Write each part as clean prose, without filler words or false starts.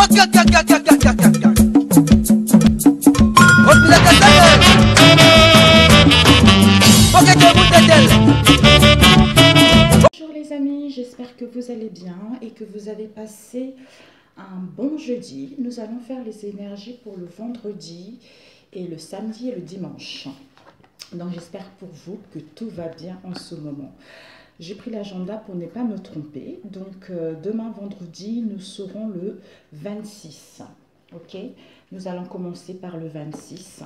Bonjour les amis, j'espère que vous allez bien et que vous avez passé un bon jeudi. Nous allons faire les énergies pour le vendredi et le samedi et le dimanche. Donc j'espère pour vous que tout va bien en ce moment. J'ai pris l'agenda pour ne pas me tromper. Donc demain vendredi, nous serons le 26. Ok, nous allons commencer par le 26.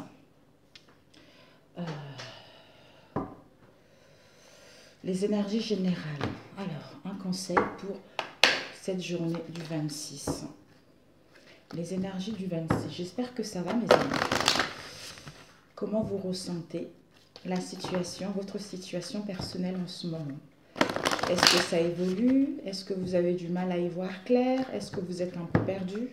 Les énergies générales. Alors, un conseil pour cette journée du 26. Les énergies du 26. J'espère que ça va, mes amis. Comment vous ressentez la situation, votre situation personnelle en ce moment? Est-ce que ça évolue? Est-ce que vous avez du mal à y voir clair? Est-ce que vous êtes un peu perdu?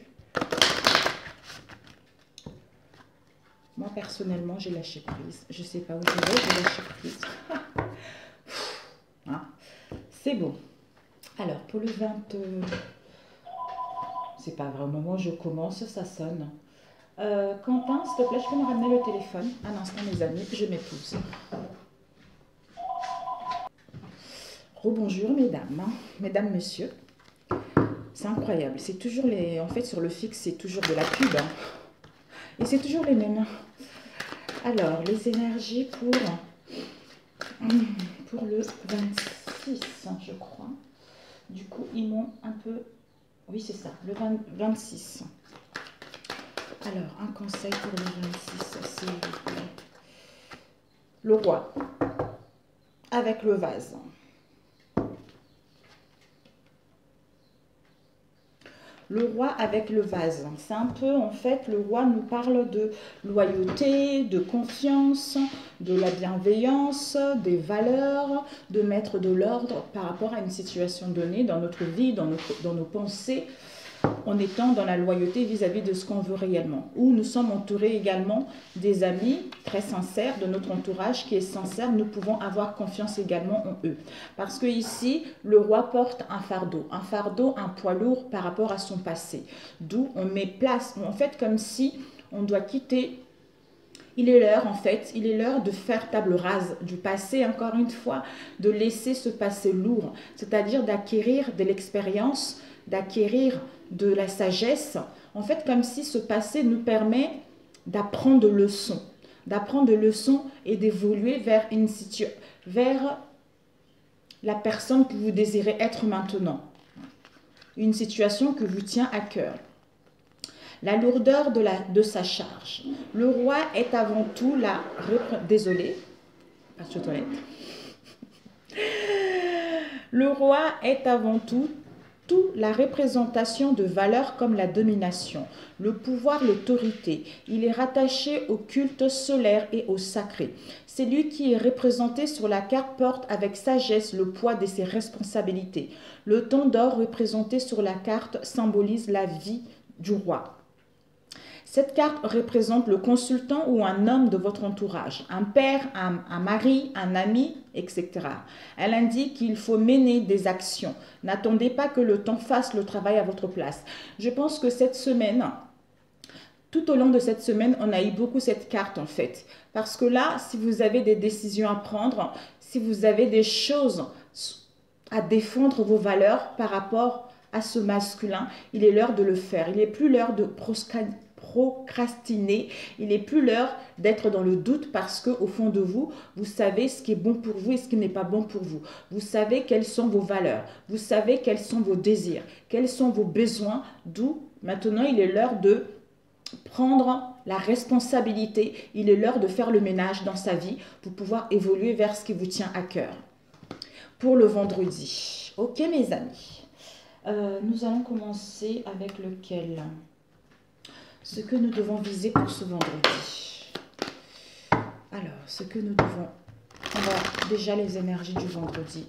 Moi, personnellement, j'ai lâché prise. Je ne sais pas où je vais, j'ai lâché prise. Hein? C'est bon. Alors, pour le 20... c'est pas vrai, au moment où je commence, ça sonne. Quentin, s'il te plaît, je peux me ramener le téléphone? Un instant, mes amis, je m'épouse. Rebonjour, mesdames. Mesdames, messieurs. C'est incroyable. C'est toujours les... En fait, sur le fixe, c'est toujours de la pub. Hein. Et c'est toujours les mêmes. Alors, les énergies pour le 26, je crois. Du coup, ils m'ont un peu... Oui, c'est ça, le 26. Alors, un conseil pour le 26, s'il vous plaît. Le roi, avec le vase. Le roi avec le vase. C'est un peu, en fait, le roi nous parle de loyauté, de confiance, de la bienveillance, des valeurs, de mettre de l'ordre par rapport à une situation donnée dans notre vie, dans nos pensées, en étant dans la loyauté vis-à-vis de ce qu'on veut réellement. Ou nous sommes entourés également des amis très sincères, de notre entourage qui est sincère, nous pouvons avoir confiance également en eux. Parce que ici, le roi porte un fardeau, un poids lourd par rapport à son passé. D'où on met place, en fait, comme si on doit quitter. Il est l'heure, en fait, il est l'heure de faire table rase du passé, encore une fois, de laisser ce passé lourd, c'est-à-dire d'acquérir de l'expérience, d'acquérir de la sagesse, en fait, comme si ce passé nous permet d'apprendre des leçons et d'évoluer vers la personne que vous désirez être maintenant, une situation que vous tient à cœur. La lourdeur de sa charge. Le roi est avant tout la... Désolée, passe aux toilettes. Le roi est avant tout la représentation de valeurs comme la domination, le pouvoir, l'autorité. Il est rattaché au culte solaire et au sacré. C'est lui qui est représenté sur la carte porte avec sagesse le poids de ses responsabilités. Le ton d'or représenté sur la carte symbolise la vie du roi. Cette carte représente le consultant ou un homme de votre entourage, un père, un mari, un ami, etc. Elle indique qu'il faut mener des actions. N'attendez pas que le temps fasse le travail à votre place. Je pense que cette semaine, tout au long de cette semaine, on a eu beaucoup cette carte en fait. Parce que là, si vous avez des décisions à prendre, si vous avez des choses à défendre vos valeurs par rapport à ce masculin, il est l'heure de le faire. Il n'est plus l'heure de procrastiner, il n'est plus l'heure d'être dans le doute parce que au fond de vous, vous savez ce qui est bon pour vous et ce qui n'est pas bon pour vous. Vous savez quelles sont vos valeurs, vous savez quels sont vos désirs, quels sont vos besoins, d'où maintenant il est l'heure de prendre la responsabilité, il est l'heure de faire le ménage dans sa vie pour pouvoir évoluer vers ce qui vous tient à cœur. Pour le vendredi. Ok mes amis, nous allons commencer avec lequel? Ce que nous devons viser pour ce vendredi. Alors, ce que nous devons... On va déjà les énergies du vendredi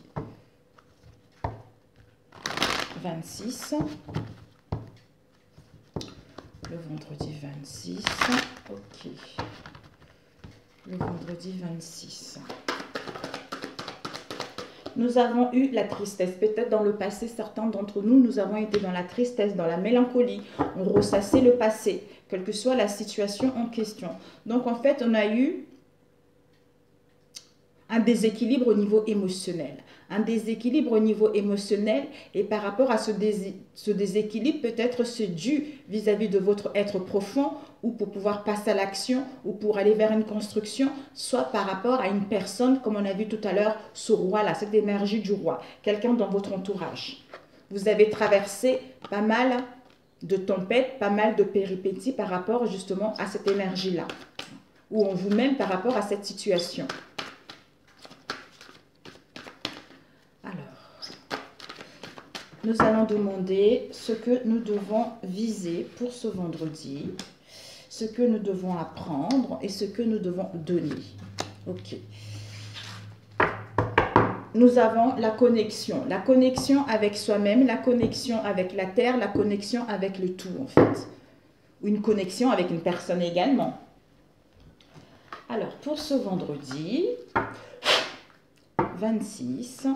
26. Le vendredi 26. Ok. Le vendredi 26. nous avons eu la tristesse. Peut-être dans le passé, certains d'entre nous, nous avons été dans la tristesse, dans la mélancolie. On ressassait le passé, quelle que soit la situation en question. Donc en fait, on a eu un déséquilibre au niveau émotionnel. Un déséquilibre au niveau émotionnel, et par rapport à ce déséquilibre, peut-être c'est dû vis-à-vis de votre être profond, ou pour pouvoir passer à l'action, ou pour aller vers une construction, soit par rapport à une personne, comme on a vu tout à l'heure, ce roi-là, cette énergie du roi, quelqu'un dans votre entourage. Vous avez traversé pas mal de tempêtes, pas mal de péripéties par rapport justement à cette énergie-là, ou en vous-même par rapport à cette situation. Nous allons demander ce que nous devons viser pour ce vendredi, ce que nous devons apprendre et ce que nous devons donner. Ok. Nous avons la connexion avec soi-même, la connexion avec la terre, la connexion avec le tout en fait. Ou une connexion avec une personne également. Alors pour ce vendredi 26...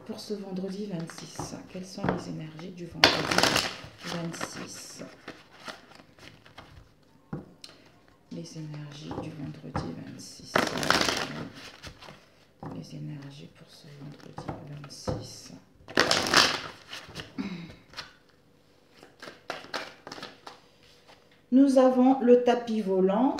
Pour ce vendredi 26, quelles sont les énergies du vendredi 26? Les énergies du vendredi 26. Les énergies pour ce vendredi 26. Nous avons le tapis volant.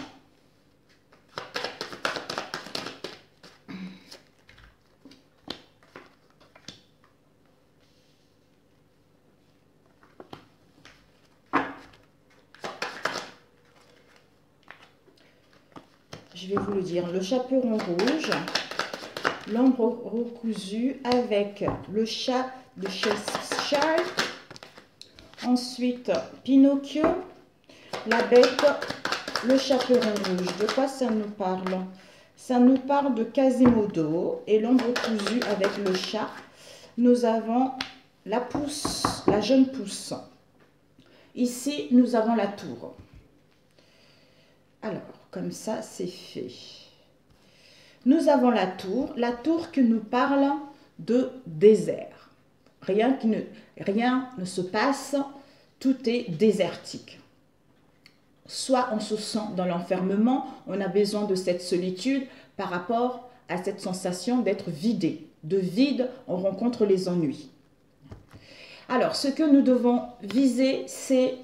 Je vais vous le dire, le chaperon rouge, l'ombre recousue avec le chat de Cheshire, ensuite Pinocchio, la bête, le chaperon rouge. De quoi ça nous parle? Ça nous parle de Quasimodo et l'ombre cousue avec le chat. Nous avons la pousse, la jeune pousse. Ici, nous avons la tour. Alors, comme ça, c'est fait. Nous avons la tour qui nous parle de désert. Rien ne se passe, tout est désertique. Soit on se sent dans l'enfermement, on a besoin de cette solitude par rapport à cette sensation d'être vidé. De vide, on rencontre les ennuis. Alors, ce que nous devons viser, c'est,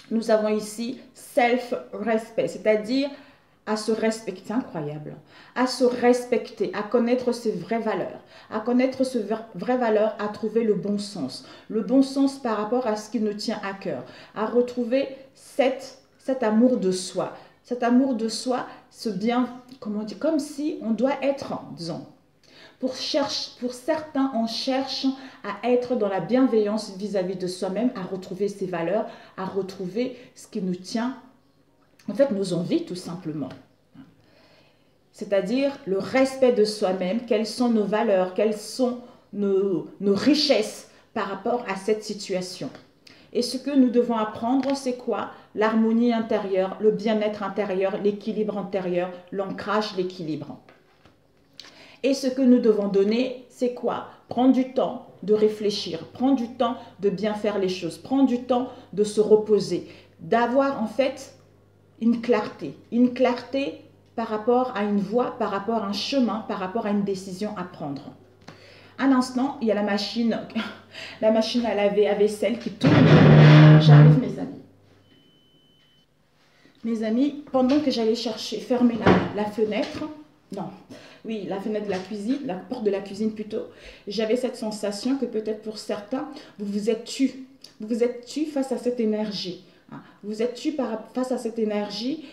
nous avons ici self-respect, c'est-à-dire à se respecter, incroyable, à se respecter, à connaître ses vraies valeurs, à connaître ses vraies valeurs, à trouver le bon sens par rapport à ce qui nous tient à cœur, à retrouver cet amour de soi, ce bien, comment on dit, comme si on doit être, disons, pour certains, on cherche à être dans la bienveillance vis-à-vis de soi-même, à retrouver ses valeurs, à retrouver ce qui nous tient, en fait, nos envies tout simplement. C'est-à-dire le respect de soi-même, quelles sont nos valeurs, quelles sont nos richesses par rapport à cette situation. Et ce que nous devons apprendre, c'est quoi? L'harmonie intérieure, le bien-être intérieur, l'équilibre intérieur, l'ancrage, l'équilibre. Et ce que nous devons donner, c'est quoi? Prendre du temps de réfléchir, prendre du temps de bien faire les choses, prendre du temps de se reposer, d'avoir en fait une clarté par rapport à une voie, par rapport à un chemin, par rapport à une décision à prendre. À l'instant, il y a la machine à laver, à vaisselle qui tourne. J'arrive, mes amis. Mes amis, pendant que j'allais fermer la fenêtre, la fenêtre de la cuisine, la porte de la cuisine plutôt, j'avais cette sensation que peut-être pour certains, vous vous êtes tu. Vous vous êtes tu face à cette énergie. Vous vous êtes tu face à cette énergie.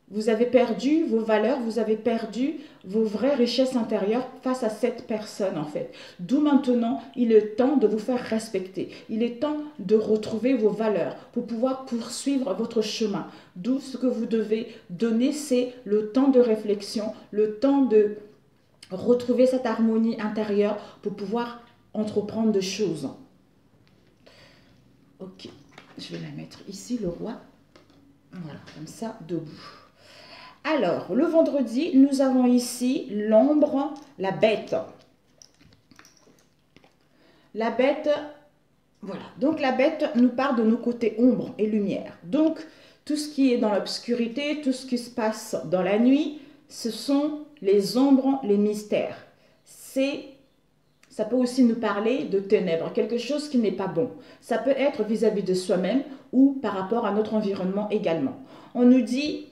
Vous avez perdu vos valeurs, vous avez perdu vos vraies richesses intérieures face à cette personne en fait. D'où maintenant, il est temps de vous faire respecter. Il est temps de retrouver vos valeurs pour pouvoir poursuivre votre chemin. D'où ce que vous devez donner, c'est le temps de réflexion, le temps de retrouver cette harmonie intérieure pour pouvoir entreprendre des choses. Ok, je vais la mettre ici, le roi. Voilà, comme ça, debout. Alors, le vendredi, nous avons ici l'ombre, la bête. La bête, voilà. Donc, la bête nous parle de nos côtés ombre et lumière. Donc, tout ce qui est dans l'obscurité, tout ce qui se passe dans la nuit, ce sont les ombres, les mystères. Ça peut aussi nous parler de ténèbres, quelque chose qui n'est pas bon. Ça peut être vis-à-vis de soi-même ou par rapport à notre environnement également. On nous dit,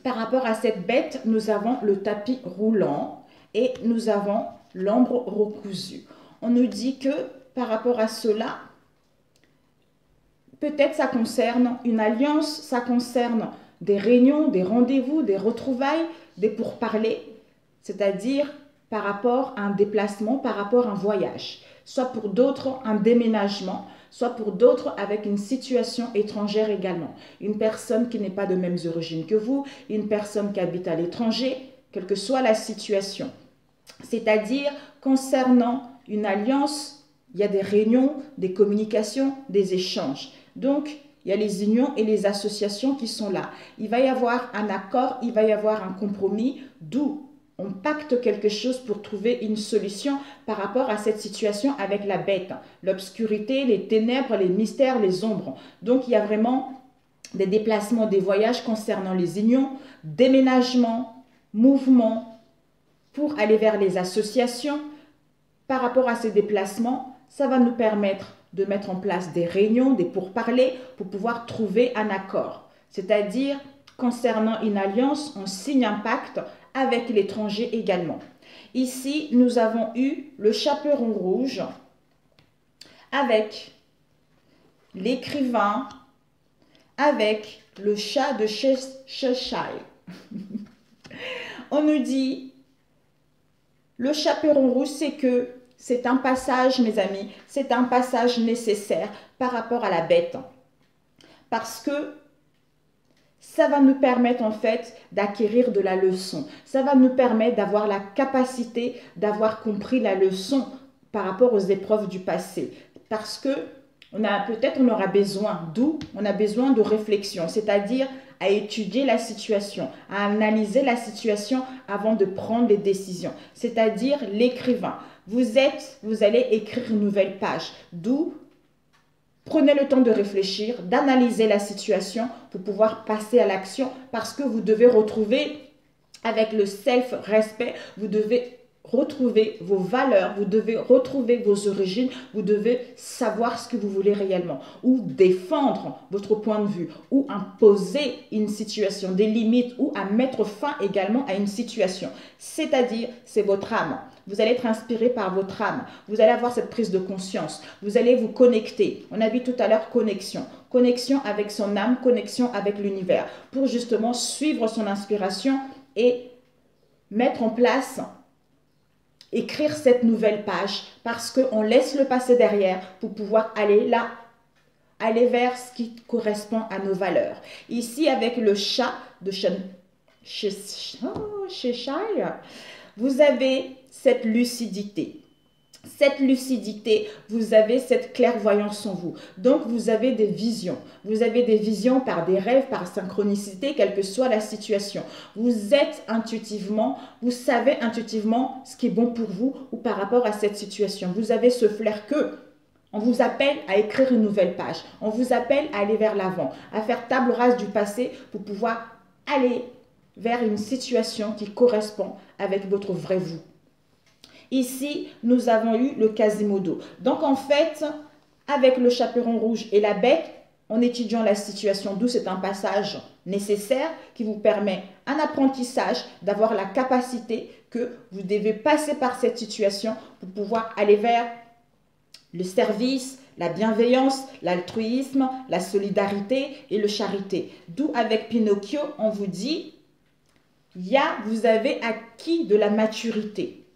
par rapport à cette bête, nous avons le tapis roulant et nous avons l'ombre recousue. On nous dit que par rapport à cela, peut-être ça concerne une alliance, ça concerne des réunions, des rendez-vous, des retrouvailles, des pourparlers, c'est-à-dire par rapport à un déplacement, par rapport à un voyage. Soit pour d'autres, un déménagement, soit pour d'autres avec une situation étrangère également. Une personne qui n'est pas de mêmes origines que vous, une personne qui habite à l'étranger, quelle que soit la situation. C'est-à-dire, concernant une alliance, il y a des réunions, des communications, des échanges. Donc, il y a les unions et les associations qui sont là. Il va y avoir un accord, il va y avoir un compromis, d'où on pacte quelque chose pour trouver une solution par rapport à cette situation avec la bête. L'obscurité, les ténèbres, les mystères, les ombres. Donc, il y a vraiment des déplacements, des voyages concernant les unions, déménagements, mouvements pour aller vers les associations. Par rapport à ces déplacements, ça va nous permettre de mettre en place des réunions, des pourparlers pour pouvoir trouver un accord. C'est-à-dire, concernant une alliance, on signe un pacte avec l'étranger également. Ici, nous avons eu le chaperon rouge avec l'écrivain, avec le chat de Cheshire. On nous dit, le chaperon rouge, c'est que c'est un passage, mes amis, c'est un passage nécessaire par rapport à la bête. Parce que ça va nous permettre en fait d'acquérir de la leçon. Ça va nous permettre d'avoir la capacité d'avoir compris la leçon par rapport aux épreuves du passé. Parce que peut-être on aura besoin, d'où on a besoin de réflexion, c'est-à-dire à étudier la situation, à analyser la situation avant de prendre des décisions. C'est-à-dire l'écrivain. Vous allez écrire une nouvelle page, d'où prenez le temps de réfléchir, d'analyser la situation pour pouvoir passer à l'action parce que vous devez retrouver avec le self-respect, vous devez retrouver vos valeurs, vous devez retrouver vos origines, vous devez savoir ce que vous voulez réellement ou défendre votre point de vue ou imposer une situation, des limites ou à mettre fin également à une situation. C'est-à-dire, c'est votre âme. Vous allez être inspiré par votre âme. Vous allez avoir cette prise de conscience. Vous allez vous connecter. On a vu tout à l'heure connexion. Connexion avec son âme, connexion avec l'univers pour justement suivre son inspiration et mettre en place, écrire cette nouvelle page parce qu'on laisse le passé derrière pour pouvoir aller là, aller vers ce qui correspond à nos valeurs. Ici, avec le chat de Cheshire, vous avez cette lucidité. Cette lucidité, vous avez cette clairvoyance en vous. Donc, vous avez des visions. Vous avez des visions par des rêves, par synchronicité, quelle que soit la situation. Vous êtes intuitivement, vous savez intuitivement ce qui est bon pour vous ou par rapport à cette situation. Vous avez ce flair que on vous appelle à écrire une nouvelle page. On vous appelle à aller vers l'avant, à faire table rase du passé pour pouvoir aller vers une situation qui correspond avec votre vrai vous. Ici, nous avons eu le Quasimodo. Donc, en fait, avec le chaperon rouge et la bête, en étudiant la situation, d'où c'est un passage nécessaire qui vous permet un apprentissage, d'avoir la capacité que vous devez passer par cette situation pour pouvoir aller vers le service, la bienveillance, l'altruisme, la solidarité et le charité. D'où avec Pinocchio, on vous dit, vous avez acquis de la maturité.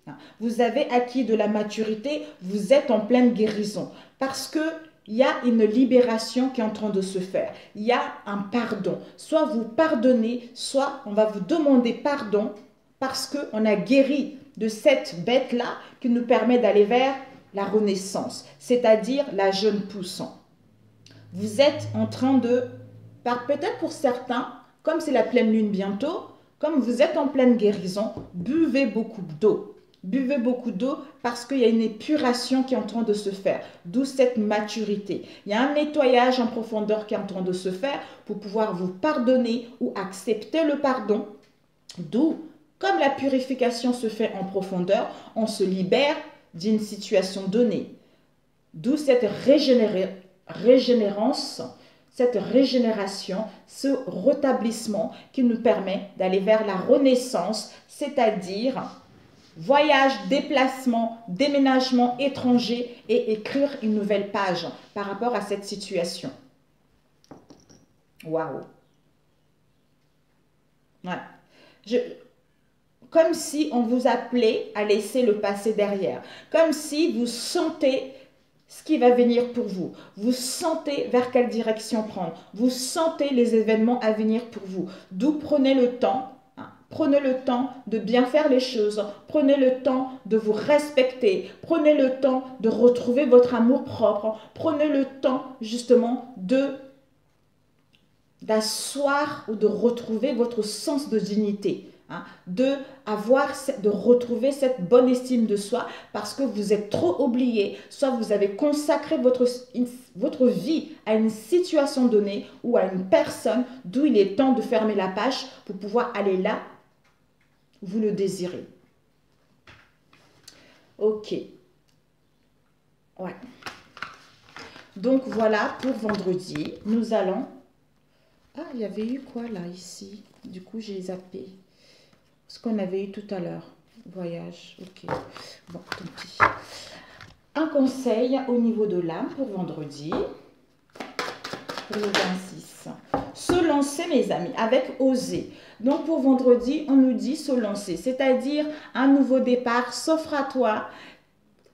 Vous avez acquis de la maturité, vous êtes en pleine guérison. Parce qu'il y a une libération qui est en train de se faire. Il y a un pardon. Soit vous pardonnez, soit on va vous demander pardon parce qu'on a guéri de cette bête-là qui nous permet d'aller vers la renaissance, c'est-à-dire la jeune poussant. Vous êtes en train de, peut-être pour certains, comme c'est la pleine lune bientôt, comme vous êtes en pleine guérison, buvez beaucoup d'eau. Buvez beaucoup d'eau parce qu'il y a une épuration qui est en train de se faire, d'où cette maturité. Il y a un nettoyage en profondeur qui est en train de se faire pour pouvoir vous pardonner ou accepter le pardon, d'où, comme la purification se fait en profondeur, on se libère d'une situation donnée. D'où cette régénérance, cette régénération, ce rétablissement qui nous permet d'aller vers la renaissance, c'est-à-dire voyage, déplacement, déménagement étranger et écrire une nouvelle page par rapport à cette situation. Waouh! Voilà. Comme si on vous appelait à laisser le passé derrière. Comme si vous sentez ce qui va venir pour vous. Vous sentez vers quelle direction prendre. Vous sentez les événements à venir pour vous. D'où prenez le temps. Prenez le temps de bien faire les choses. Prenez le temps de vous respecter. Prenez le temps de retrouver votre amour propre. Prenez le temps justement d'asseoir ou de retrouver votre sens de dignité. De retrouver cette bonne estime de soi parce que vous êtes trop oublié, soit vous avez consacré votre vie à une situation donnée ou à une personne, d'où il est temps de fermer la page pour pouvoir aller là où vous le désirez. Ok. Ouais. Donc voilà pour vendredi. Nous allons... Ah, il y avait eu quoi là, ici? Du coup, j'ai zappé. Ce qu'on avait eu tout à l'heure. Voyage, ok. Bon, tant pis. Un conseil au niveau de l'âme pour vendredi. Pour le 26. Se lancer, mes amis, avec oser. Donc, pour vendredi, on nous dit se lancer. C'est-à-dire un nouveau départ s'offre à toi.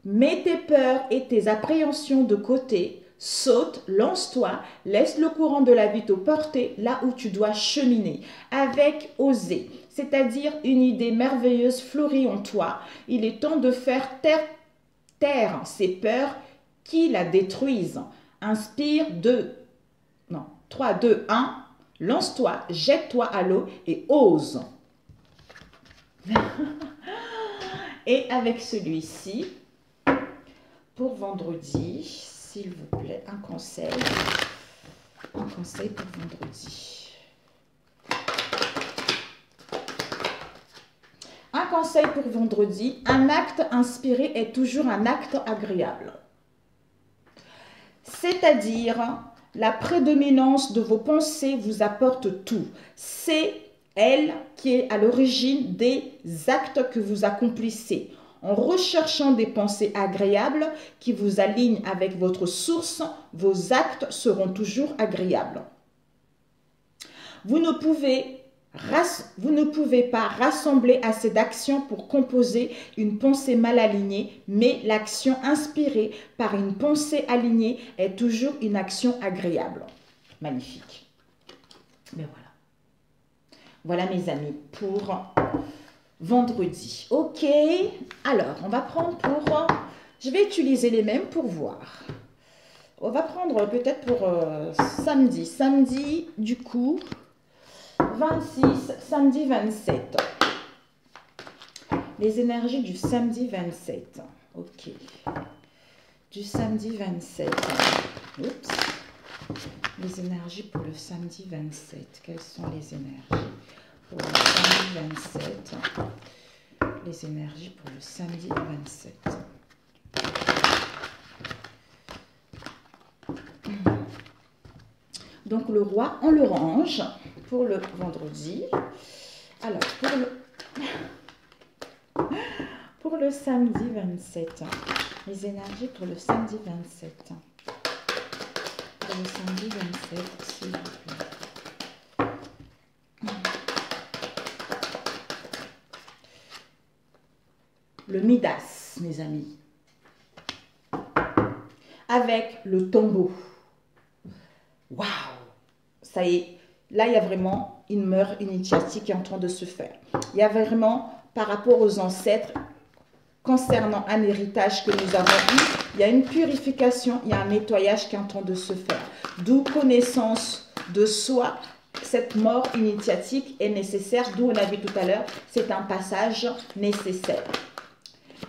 Mets tes peurs et tes appréhensions de côté. Saute, lance-toi, laisse le courant de la vie te porter là où tu dois cheminer. Avec oser. C'est-à-dire une idée merveilleuse fleurit en toi. Il est temps de faire taire ces peurs qui la détruisent. Inspire 3, 2, 1. Lance-toi, jette-toi à l'eau et ose. Et avec celui-ci, pour vendredi, s'il vous plaît, un conseil pour vendredi. Un conseil pour vendredi, un acte inspiré est toujours un acte agréable. C'est-à-dire, la prédominance de vos pensées vous apporte tout. C'est elle qui est à l'origine des actes que vous accomplissez. En recherchant des pensées agréables qui vous alignent avec votre source, vos actes seront toujours agréables. Vous ne pouvez pas rassembler assez d'actions pour composer une pensée mal alignée, mais l'action inspirée par une pensée alignée est toujours une action agréable. Magnifique. Mais voilà. Voilà mes amis pour vendredi. Ok. Alors, on va prendre pour... Je vais utiliser les mêmes pour voir. On va prendre peut-être pour samedi. Samedi, du coup... 26, samedi 27. Les énergies du samedi 27. Ok. Du samedi 27. Oups. Les énergies pour le samedi 27. Quelles sont les énergies pour le samedi 27? Les énergies pour le samedi 27. Donc le roi en l'orange pour le vendredi. Alors pour le samedi 27, les énergies pour le samedi 27. Pour le samedi 27, s'il vous plaît. Le Midas, mes amis. Avec le tombeau. Waouh! Ça y est, là il y a vraiment une meurtre initiatique qui est en train de se faire. Il y a vraiment, par rapport aux ancêtres, concernant un héritage que nous avons eu, il y a une purification, il y a un nettoyage qui est en train de se faire. D'où connaissance de soi, cette mort initiatique est nécessaire, d'où on a vu tout à l'heure, c'est un passage nécessaire.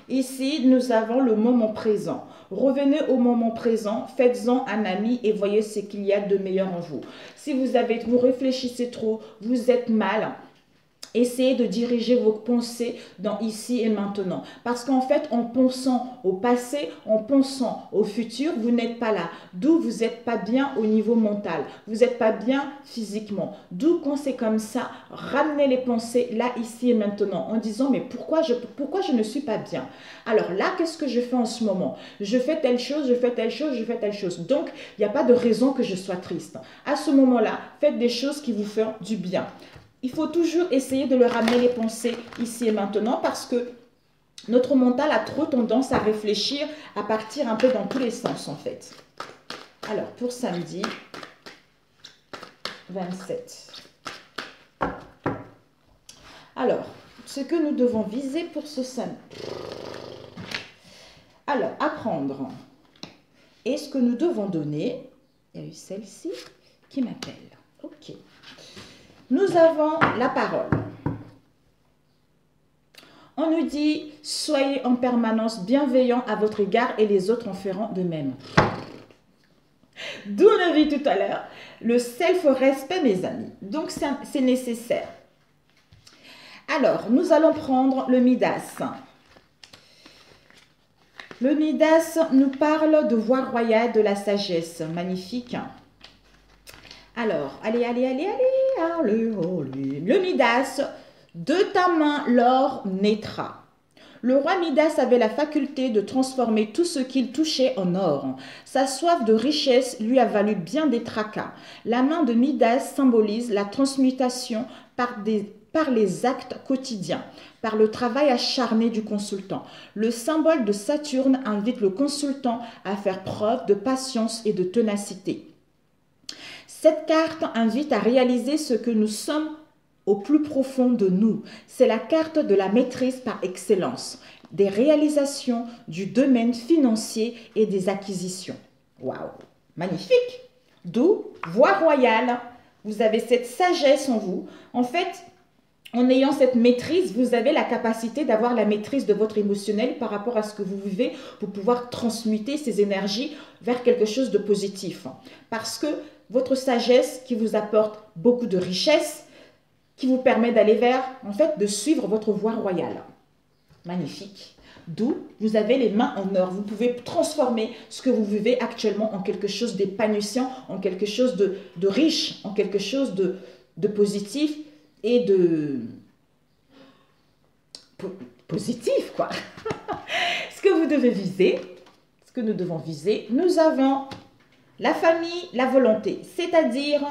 Ici, nous avons le moment présent. Revenez au moment présent, faites-en un ami et voyez ce qu'il y a de meilleur en vous. Si vous réfléchissez trop, vous êtes mal, essayez de diriger vos pensées dans ici et maintenant. Parce qu'en fait, en pensant au passé, en pensant au futur, vous n'êtes pas là. D'où vous n'êtes pas bien au niveau mental. Vous n'êtes pas bien physiquement. D'où quand c'est comme ça, ramenez les pensées là, ici et maintenant. En disant, mais pourquoi je ne suis pas bien? Alors là, qu'est-ce que je fais en ce moment? Je fais telle chose, je fais telle chose, je fais telle chose. Donc, il n'y a pas de raison que je sois triste. À ce moment-là, faites des choses qui vous font du bien. Il faut toujours essayer de le ramener les pensées ici et maintenant parce que notre mental a trop tendance à réfléchir, à partir un peu dans tous les sens en fait. Alors, pour samedi 27. Alors, ce que nous devons viser pour ce samedi. Alors, apprendre. Et ce que nous devons donner, il y a eu celle-ci qui m'appelle. Ok. Nous avons la parole. On nous dit, soyez en permanence bienveillants à votre égard et les autres en feront de même. D'où on a vu tout à l'heure, le self-respect, mes amis. Donc, c'est nécessaire. Alors, nous allons prendre le Midas. Le Midas nous parle de voie royale de la sagesse. Magnifique. Alors, allez. Le Midas, de ta main l'or naîtra. Le roi Midas avait la faculté de transformer tout ce qu'il touchait en or. Sa soif de richesse lui a valu bien des tracas. La main de Midas symbolise la transmutation par les actes quotidiens, par le travail acharné du consultant. Le symbole de Saturne invite le consultant à faire preuve de patience et de ténacité. Cette carte invite à réaliser ce que nous sommes au plus profond de nous. C'est la carte de la maîtrise par excellence, des réalisations du domaine financier et des acquisitions. Waouh, magnifique! D'où voie royale. Vous avez cette sagesse en vous. En fait, en ayant cette maîtrise, vous avez la capacité d'avoir la maîtrise de votre émotionnel par rapport à ce que vous vivez pour pouvoir transmuter ces énergies vers quelque chose de positif. Parce que votre sagesse qui vous apporte beaucoup de richesse, qui vous permet d'aller vers, en fait, de suivre votre voie royale. Magnifique. D'où vous avez les mains en or. Vous pouvez transformer ce que vous vivez actuellement en quelque chose d'épanouissant, en quelque chose de riche, en quelque chose de positif et de positif, quoi. Ce que vous devez viser, ce que nous devons viser, nous avons la famille, la volonté, c'est-à-dire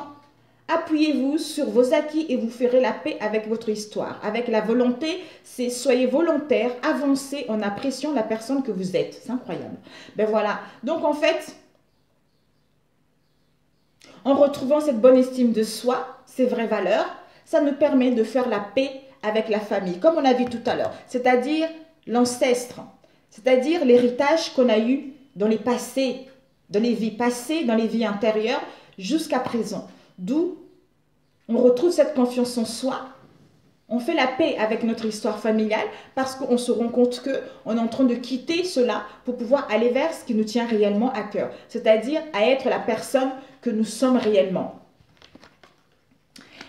appuyez-vous sur vos acquis et vous ferez la paix avec votre histoire. Avec la volonté, c'est soyez volontaire, avancez en appréciant la personne que vous êtes. C'est incroyable. Ben voilà. Donc en fait, en retrouvant cette bonne estime de soi, ces vraies valeurs, ça nous permet de faire la paix avec la famille, comme on a vu tout à l'heure. C'est-à-dire l'ancêtre, c'est-à-dire l'héritage qu'on a eu dans les passés, dans les vies passées, dans les vies antérieures, jusqu'à présent. D'où on retrouve cette confiance en soi, on fait la paix avec notre histoire familiale parce qu'on se rend compte qu'on est en train de quitter cela pour pouvoir aller vers ce qui nous tient réellement à cœur, c'est-à-dire à être la personne que nous sommes réellement.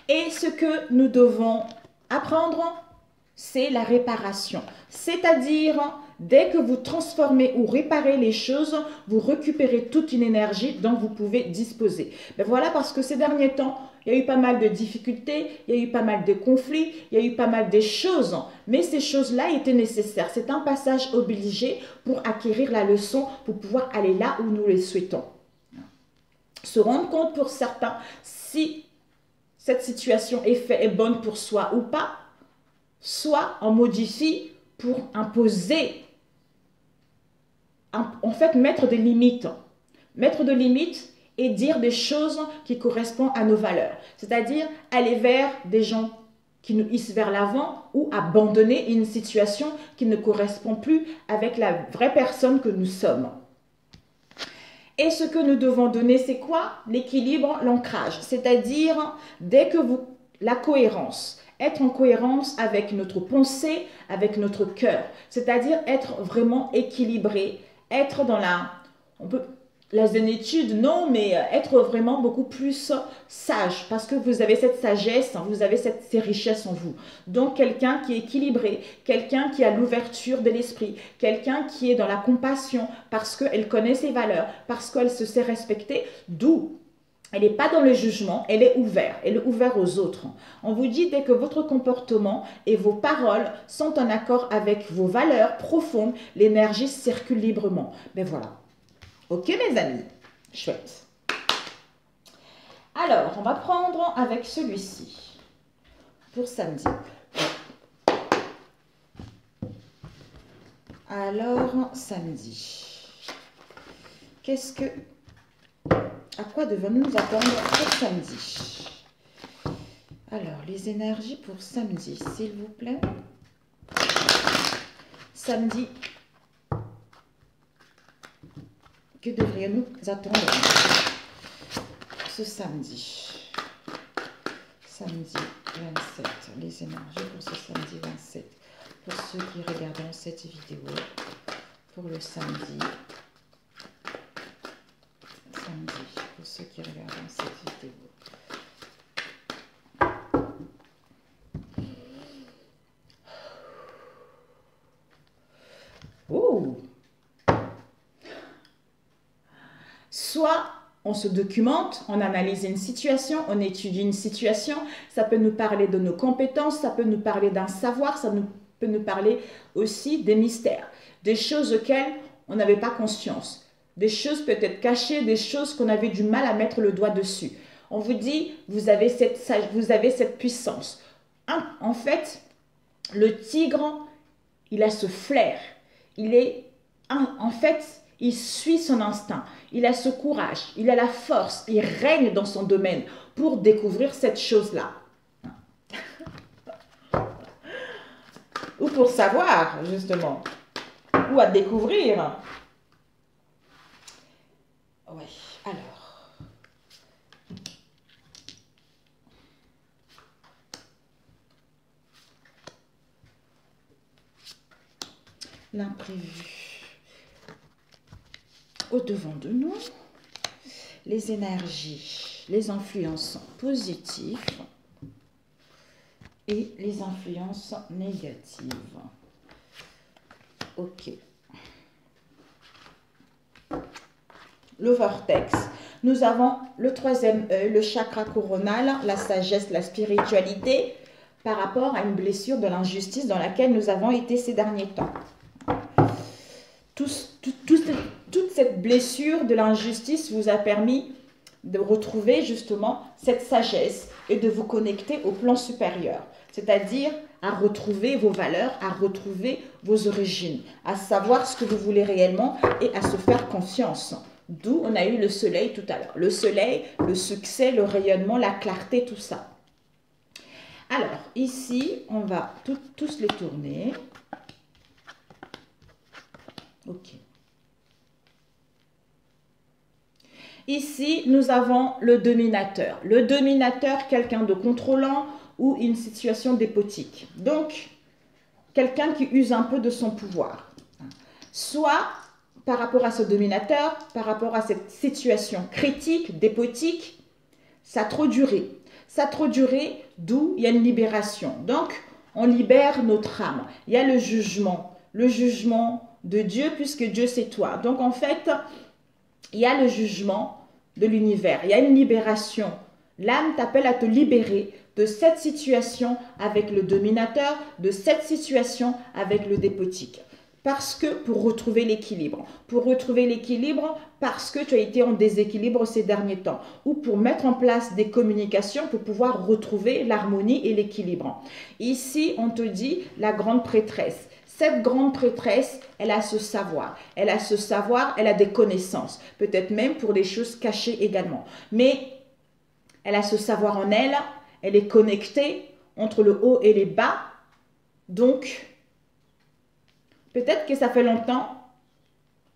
Et ce que nous devons apprendre, c'est la réparation, c'est-à-dire dès que vous transformez ou réparez les choses, vous récupérez toute une énergie dont vous pouvez disposer. Ben voilà, parce que ces derniers temps, il y a eu pas mal de difficultés, il y a eu pas mal de conflits, il y a eu pas mal de choses, mais ces choses-là étaient nécessaires. C'est un passage obligé pour acquérir la leçon, pour pouvoir aller là où nous le souhaitons. Se rendre compte pour certains si cette situation est bonne pour soi ou pas, soit on modifie pour imposer, en fait mettre des limites. Mettre des limites et dire des choses qui correspondent à nos valeurs. C'est-à-dire aller vers des gens qui nous hissent vers l'avant ou abandonner une situation qui ne correspond plus avec la vraie personne que nous sommes. Et ce que nous devons donner, c'est quoi? L'équilibre, l'ancrage. C'est-à-dire, dès que vous... La cohérence. Être en cohérence avec notre pensée, avec notre cœur. C'est-à-dire être vraiment équilibré. Être dans la... On peut... La zénitude, non, mais être vraiment beaucoup plus sage, parce que vous avez cette sagesse, vous avez ces richesses en vous. Donc, quelqu'un qui est équilibré, quelqu'un qui a l'ouverture de l'esprit, quelqu'un qui est dans la compassion, parce qu'elle connaît ses valeurs, parce qu'elle se sait respecter, d'où elle n'est pas dans le jugement, elle est ouverte aux autres. On vous dit dès que votre comportement et vos paroles sont en accord avec vos valeurs profondes, l'énergie circule librement. Ben voilà. Ok mes amis, chouette. Alors, on va prendre avec celui-ci pour samedi. Alors, samedi. À quoi devons-nous nous attendre pour samedi? Alors, les énergies pour samedi, s'il vous plaît. Samedi. Que devrions-nous attendre ce samedi? Samedi 27. Les énergies pour ce samedi 27. Pour ceux qui regarderont cette vidéo. Pour le samedi. Pour ceux qui regarderont cette vidéo. Oh! Soit on se documente, on analyse une situation, on étudie une situation, ça peut nous parler de nos compétences, ça peut nous parler d'un savoir, peut nous parler aussi des mystères, des choses auxquelles on n'avait pas conscience, des choses peut-être cachées, des choses qu'on avait du mal à mettre le doigt dessus. On vous dit, vous avez cette puissance. En fait, le tigre, il a ce flair, il suit son instinct, il a ce courage, il a la force, il règne dans son domaine pour découvrir cette chose-là. Ou pour savoir, justement, ou à découvrir. Oui, alors. L'imprévu. Au-devant de nous, les énergies, les influences positives et les influences négatives. Ok. Le vortex. Nous avons le troisième œil, le chakra coronal, la sagesse, la spiritualité, par rapport à une blessure de l'injustice dans laquelle nous avons été ces derniers temps. Toute cette blessure de l'injustice vous a permis de retrouver justement cette sagesse et de vous connecter au plan supérieur, c'est-à-dire à retrouver vos valeurs, à retrouver vos origines, à savoir ce que vous voulez réellement et à se faire confiance. D'où on a eu le soleil tout à l'heure. Le soleil, le succès, le rayonnement, la clarté, tout ça. Alors, ici, on va tous les tourner. Ok. Ici, nous avons le dominateur. Le dominateur, quelqu'un de contrôlant ou une situation dépotique. Donc, quelqu'un qui use un peu de son pouvoir. Soit par rapport à ce dominateur, par rapport à cette situation critique, dépotique, ça a trop duré. Ça a trop duré, d'où il y a une libération. Donc, on libère notre âme. Il y a le jugement de Dieu, puisque Dieu c'est toi. Donc, en fait, il y a le jugement de l'univers. Il y a une libération. L'âme t'appelle à te libérer de cette situation avec le dominateur, de cette situation avec le dépotique. Parce que pour retrouver l'équilibre. Pour retrouver l'équilibre parce que tu as été en déséquilibre ces derniers temps. Ou pour mettre en place des communications pour pouvoir retrouver l'harmonie et l'équilibre. Ici, on te dit la grande prêtresse. Cette grande prêtresse, elle a ce savoir. Elle a ce savoir, elle a des connaissances. Peut-être même pour des choses cachées également. Mais elle a ce savoir en elle. Elle est connectée entre le haut et les bas. Donc, peut-être que ça fait longtemps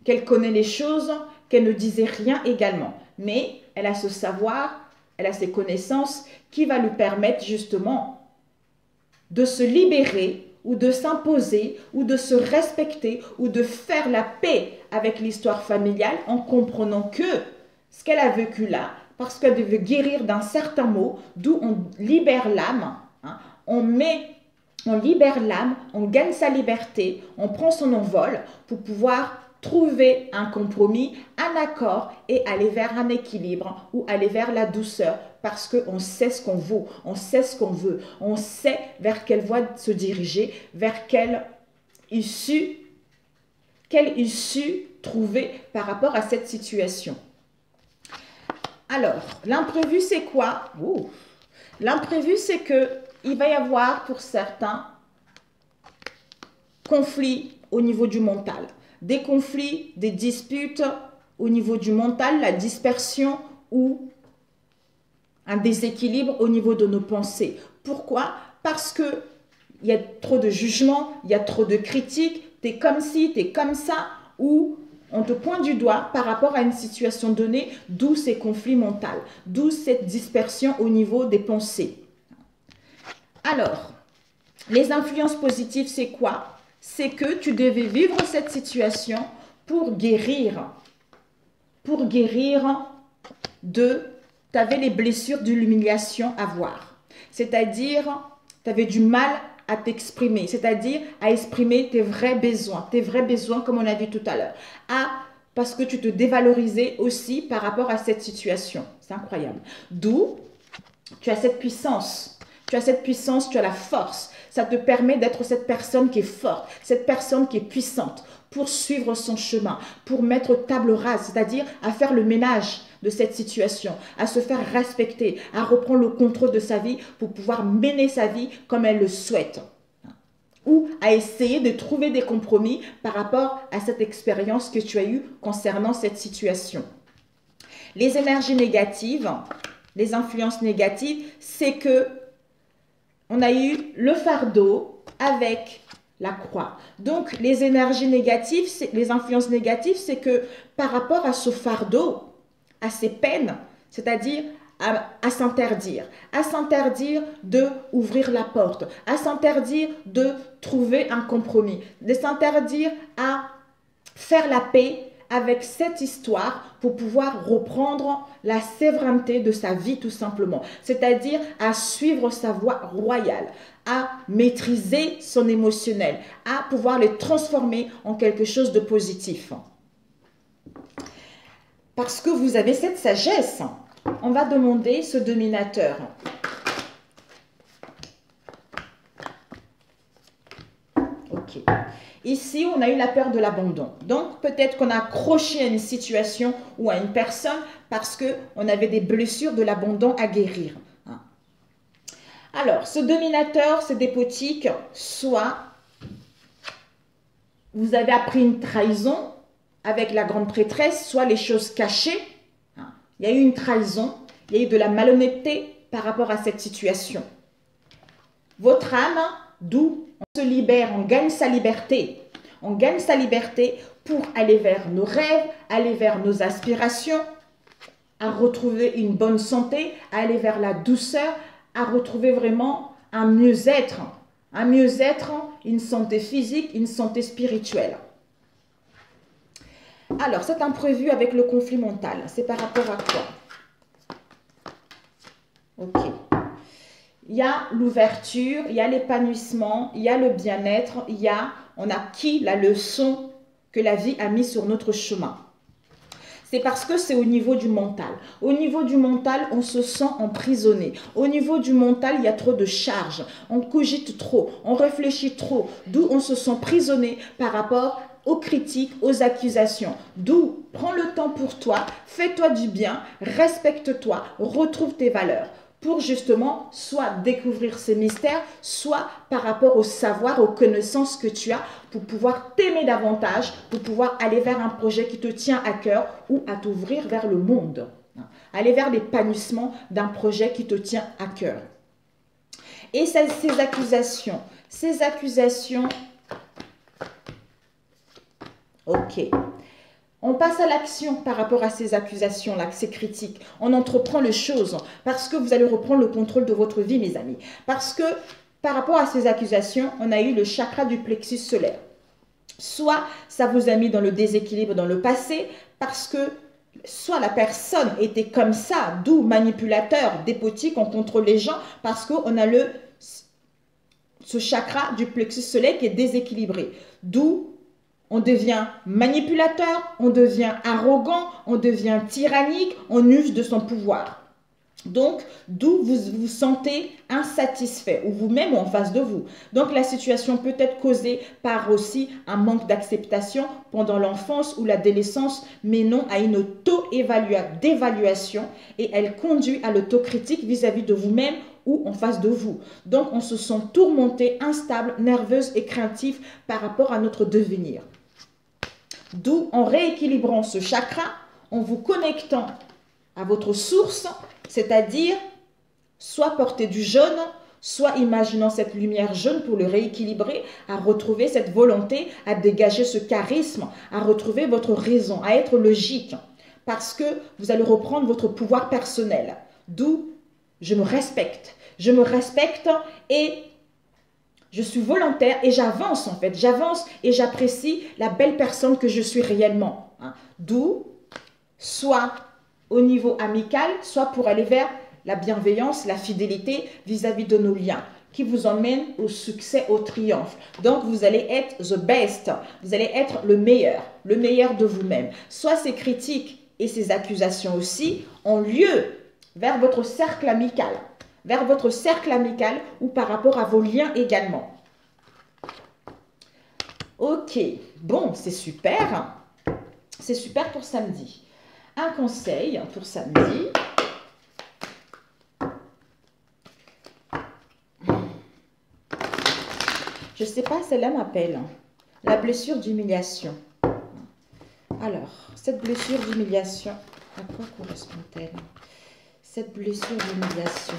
qu'elle connaît les choses, qu'elle ne disait rien également. Mais elle a ce savoir, elle a ces connaissances qui va lui permettre justement de se libérer ou de s'imposer ou de se respecter ou de faire la paix avec l'histoire familiale en comprenant que ce qu'elle a vécu là, parce qu'elle devait guérir d'un certain mot, d'où on libère l'âme, hein, on libère l'âme, on gagne sa liberté, on prend son envol pour pouvoir trouver un compromis, un accord et aller vers un équilibre ou aller vers la douceur parce qu'on sait ce qu'on vaut, on sait ce qu'on veut, on sait vers quelle voie se diriger, vers quelle issue trouver par rapport à cette situation. Alors, l'imprévu, c'est quoi? L'imprévu, c'est qu'il va y avoir pour certains conflits au niveau du mental. Des conflits, des disputes au niveau du mental, la dispersion ou un déséquilibre au niveau de nos pensées. Pourquoi? Parce qu'il y a trop de jugements, il y a trop de critiques, t'es comme ci, t'es comme ça, ou on te pointe du doigt par rapport à une situation donnée, d'où ces conflits mentaux, d'où cette dispersion au niveau des pensées. Alors, les influences positives, c'est quoi? C'est que tu devais vivre cette situation pour guérir de, tu avais les blessures de l'humiliation à voir. C'est-à-dire, tu avais du mal à t'exprimer, c'est-à-dire à exprimer tes vrais besoins comme on a vu tout à l'heure. Parce que tu te dévalorisais aussi par rapport à cette situation. C'est incroyable. D'où tu as cette puissance. Tu as cette puissance, tu as la force. Ça te permet d'être cette personne qui est forte, cette personne qui est puissante pour suivre son chemin, pour mettre table rase, c'est-à-dire à faire le ménage de cette situation, à se faire respecter, à reprendre le contrôle de sa vie pour pouvoir mener sa vie comme elle le souhaite. Ou à essayer de trouver des compromis par rapport à cette expérience que tu as eue concernant cette situation. Les énergies négatives, les influences négatives, c'est que on a eu le fardeau avec la croix. Donc, les énergies négatives, les influences négatives, c'est que par rapport à ce fardeau, à ces peines, c'est-à-dire à s'interdire de ouvrir la porte, à s'interdire de trouver un compromis, de s'interdire à faire la paix avec cette histoire pour pouvoir reprendre la sévérité de sa vie tout simplement. C'est-à-dire à suivre sa voie royale, à maîtriser son émotionnel, à pouvoir les transformer en quelque chose de positif. Parce que vous avez cette sagesse, on va demander ce dominateur. Ok. Ici, on a eu la peur de l'abandon. Donc, peut-être qu'on a accroché à une situation ou à une personne parce qu'on avait des blessures de l'abandon à guérir. Alors, ce dominateur, c'est dépotique, soit vous avez appris une trahison avec la grande prêtresse, soit les choses cachées. Il y a eu une trahison, il y a eu de la malhonnêteté par rapport à cette situation. Votre âme, d'où on se libère, on gagne sa liberté. On gagne sa liberté pour aller vers nos rêves, aller vers nos aspirations, à retrouver une bonne santé, à aller vers la douceur, à retrouver vraiment un mieux-être. Un mieux-être, une santé physique, une santé spirituelle. Alors, cet imprévu avec le conflit mental, c'est par rapport à quoi? Ok. Il y a l'ouverture, il y a l'épanouissement, il y a le bien-être, on a acquis la leçon que la vie a mis sur notre chemin. C'est parce que c'est au niveau du mental. Au niveau du mental, on se sent emprisonné. Au niveau du mental, il y a trop de charges. On cogite trop, on réfléchit trop, d'où on se sent prisonné par rapport aux critiques, aux accusations. D'où, prends le temps pour toi, fais-toi du bien, respecte-toi, retrouve tes valeurs pour justement soit découvrir ces mystères, soit par rapport au savoir, aux connaissances que tu as pour pouvoir t'aimer davantage, pour pouvoir aller vers un projet qui te tient à cœur ou à t'ouvrir vers le monde. Aller vers l'épanouissement d'un projet qui te tient à cœur. Et ces accusations, ok. On passe à l'action par rapport à ces accusations-là, ces critiques. On entreprend les choses parce que vous allez reprendre le contrôle de votre vie, mes amis. Parce que par rapport à ces accusations, on a eu le chakra du plexus solaire. Soit ça vous a mis dans le déséquilibre dans le passé parce que soit la personne était comme ça, d'où manipulateur, dépotique, on contrôle les gens parce qu'on a ce chakra du plexus solaire qui est déséquilibré. D'où on devient manipulateur, on devient arrogant, on devient tyrannique, on use de son pouvoir. Donc, d'où vous vous sentez insatisfait, ou vous-même en face de vous. Donc, la situation peut être causée par aussi un manque d'acceptation pendant l'enfance ou l'adolescence, mais non à une auto-dévaluation et elle conduit à l'autocritique vis-à-vis de vous-même ou en face de vous. Donc, on se sent tourmenté, instable, nerveuse et craintif par rapport à notre devenir. D'où, en rééquilibrant ce chakra, en vous connectant à votre source, c'est-à-dire soit porter du jaune, soit imaginant cette lumière jaune pour le rééquilibrer, à retrouver cette volonté, à dégager ce charisme, à retrouver votre raison, à être logique, parce que vous allez reprendre votre pouvoir personnel. D'où je me respecte et je suis volontaire et j'avance en fait, j'avance et j'apprécie la belle personne que je suis réellement. D'où soit au niveau amical, soit pour aller vers la bienveillance, la fidélité vis-à-vis de nos liens, qui vous emmène au succès, au triomphe. Donc, vous allez être the best, vous allez être le meilleur de vous-même. Soit ces critiques et ces accusations aussi ont lieu vers votre cercle amical, ou par rapport à vos liens également. Ok, bon, c'est super pour samedi. Un conseil pour samedi. Je ne sais pas, celle-là m'appelle. La blessure d'humiliation. Alors, cette blessure d'humiliation, à quoi correspond-elle? Cette blessure d'humiliation.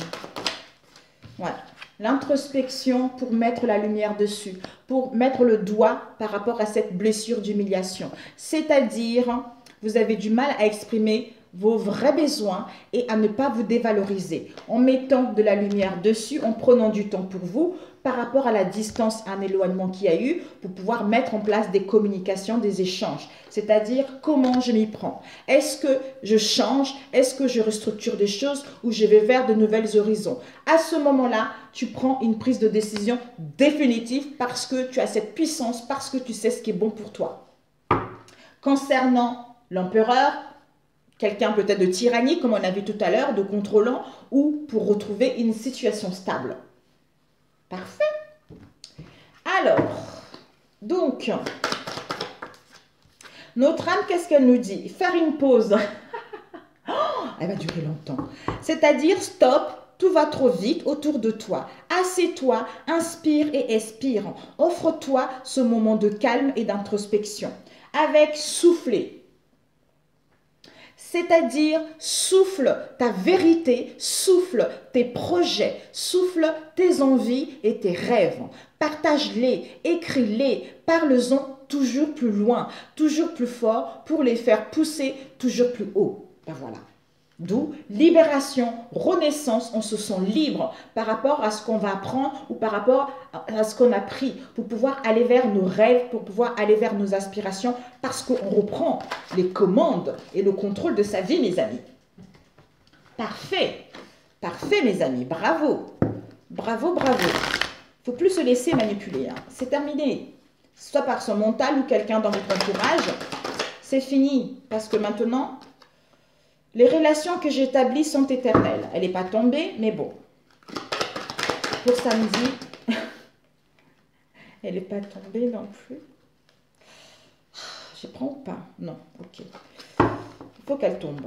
Voilà. L'introspection pour mettre la lumière dessus, pour mettre le doigt par rapport à cette blessure d'humiliation. C'est-à-dire, vous avez du mal à exprimer vos vrais besoins et à ne pas vous dévaloriser. En mettant de la lumière dessus, en prenant du temps pour vous, par rapport à la distance, un éloignement qu'il y a eu, pour pouvoir mettre en place des communications, des échanges. C'est-à-dire, comment je m'y prends? Est-ce que je change? Est-ce que je restructure des choses ou je vais vers de nouvelles horizons? À ce moment-là, tu prends une prise de décision définitive parce que tu as cette puissance, parce que tu sais ce qui est bon pour toi. Concernant l'empereur, quelqu'un peut-être de tyrannique, comme on a vu tout à l'heure, de contrôlant, ou pour retrouver une situation stable. Parfait. Alors, donc, notre âme, qu'est-ce qu'elle nous dit? Faire une pause. Elle va durer longtemps. C'est-à-dire, stop, tout va trop vite autour de toi. Assieds-toi, inspire et expire. Offre-toi ce moment de calme et d'introspection. Avec souffler. C'est-à-dire, souffle ta vérité, souffle tes projets, souffle tes envies et tes rêves. Partage-les, écris-les, parle-en toujours plus loin, toujours plus fort pour les faire pousser toujours plus haut. Ben voilà. D'où libération, renaissance, on se sent libre par rapport à ce qu'on va apprendre ou par rapport à ce qu'on a pris pour pouvoir aller vers nos rêves, pour pouvoir aller vers nos aspirations parce qu'on reprend les commandes et le contrôle de sa vie, mes amis. Parfait, parfait mes amis, bravo, bravo, bravo. Il ne faut plus se laisser manipuler, hein. C'est terminé. Soit par son mental ou quelqu'un dans votre entourage, c'est fini parce que maintenant... Les relations que j'établis sont éternelles. Elle n'est pas tombée, mais bon. Pour samedi, elle n'est pas tombée non plus. Je prends ou pas? Non, ok. Il faut qu'elle tombe.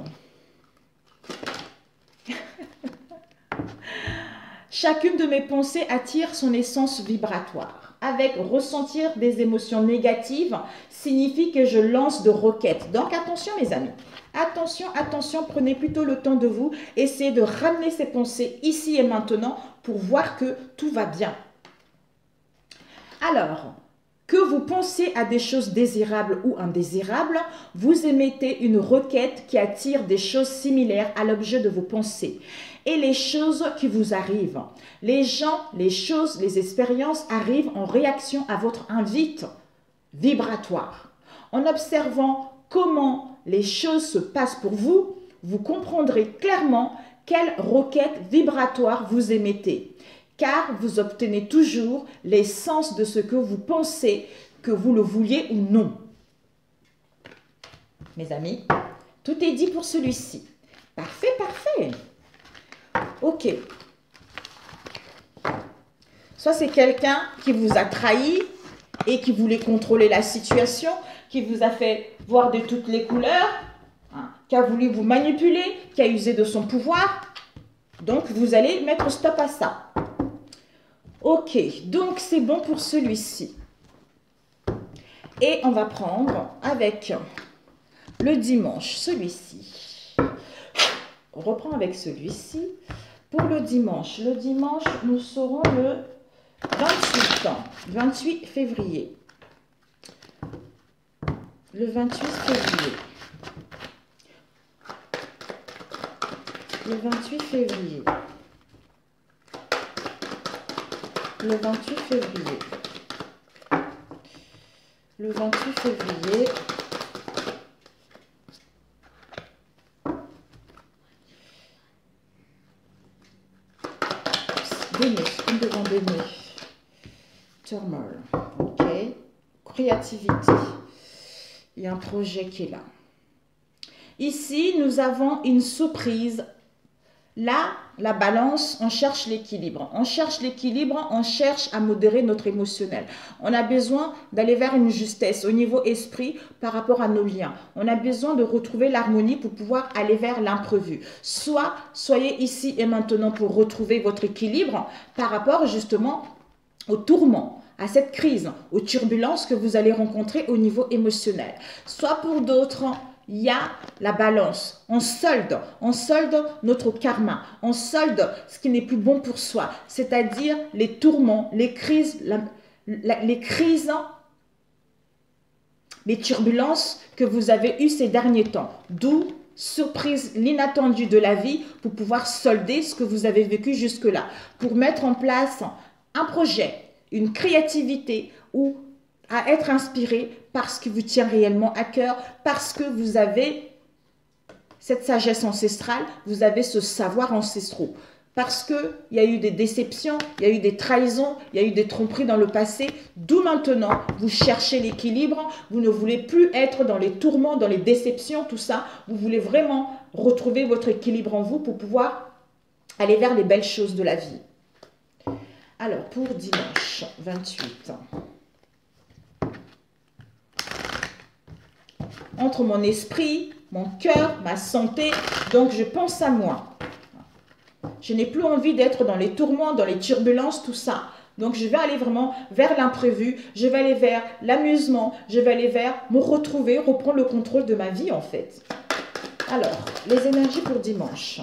Chacune de mes pensées attire son essence vibratoire. Avec ressentir des émotions négatives signifie que je lance de requêtes. Donc attention mes amis. Attention, attention, prenez plutôt le temps de vous. Essayez de ramener ces pensées ici et maintenant pour voir que tout va bien. Alors, Que vous pensiez à des choses désirables ou indésirables, vous émettez une requête qui attire des choses similaires à l'objet de vos pensées. Et les choses qui vous arrivent, les gens, les choses, les expériences arrivent en réaction à votre invite vibratoire. En observant comment les choses se passent pour vous, vous comprendrez clairement quelle requête vibratoire vous émettez, car vous obtenez toujours l'essence de ce que vous pensez, que vous le vouliez ou non. Mes amis, tout est dit pour celui-ci. Parfait, parfait. Ok. Soit c'est quelqu'un qui vous a trahi et qui voulait contrôler la situation, qui vous a fait voir de toutes les couleurs, hein, qui a voulu vous manipuler, qui a usé de son pouvoir. Donc, vous allez mettre stop à ça. Ok, donc c'est bon pour celui-ci. Et on va prendre avec le dimanche, celui-ci. On reprend avec celui-ci. Pour le dimanche, nous serons le 28 février. Le 28 février. Le 28 février. Le 28 février. Le 28 février. Des nez, une devant des nez. Turmoil. Ok. Créativité. Il y a un projet qui est là. Ici, nous avons une surprise. Là, la balance, on cherche l'équilibre. On cherche l'équilibre, on cherche à modérer notre émotionnel. On a besoin d'aller vers une justesse au niveau esprit par rapport à nos liens. On a besoin de retrouver l'harmonie pour pouvoir aller vers l'imprévu. Soit, soyez ici et maintenant pour retrouver votre équilibre par rapport justement au tourment, à cette crise, aux turbulences que vous allez rencontrer au niveau émotionnel. Soit pour d'autres, il y a la balance. On solde notre karma. On solde ce qui n'est plus bon pour soi. C'est-à-dire les tourments, les crises, les turbulences que vous avez eues ces derniers temps. D'où surprise, l'inattendu de la vie pour pouvoir solder ce que vous avez vécu jusque-là. Pour mettre en place un projet, une créativité ou à être inspiré par ce qui vous tient réellement à cœur, parce que vous avez cette sagesse ancestrale, vous avez ce savoir ancestral. Parce qu'il y a eu des déceptions, il y a eu des trahisons, il y a eu des tromperies dans le passé. D'où maintenant, vous cherchez l'équilibre, vous ne voulez plus être dans les tourments, dans les déceptions, tout ça. Vous voulez vraiment retrouver votre équilibre en vous pour pouvoir aller vers les belles choses de la vie. Alors, pour dimanche 28. Entre mon esprit, mon cœur, ma santé, donc je pense à moi. Je n'ai plus envie d'être dans les tourments, dans les turbulences, tout ça. Donc je vais aller vraiment vers l'imprévu, je vais aller vers l'amusement, je vais aller vers me retrouver, reprendre le contrôle de ma vie en fait. Alors, les énergies pour dimanche.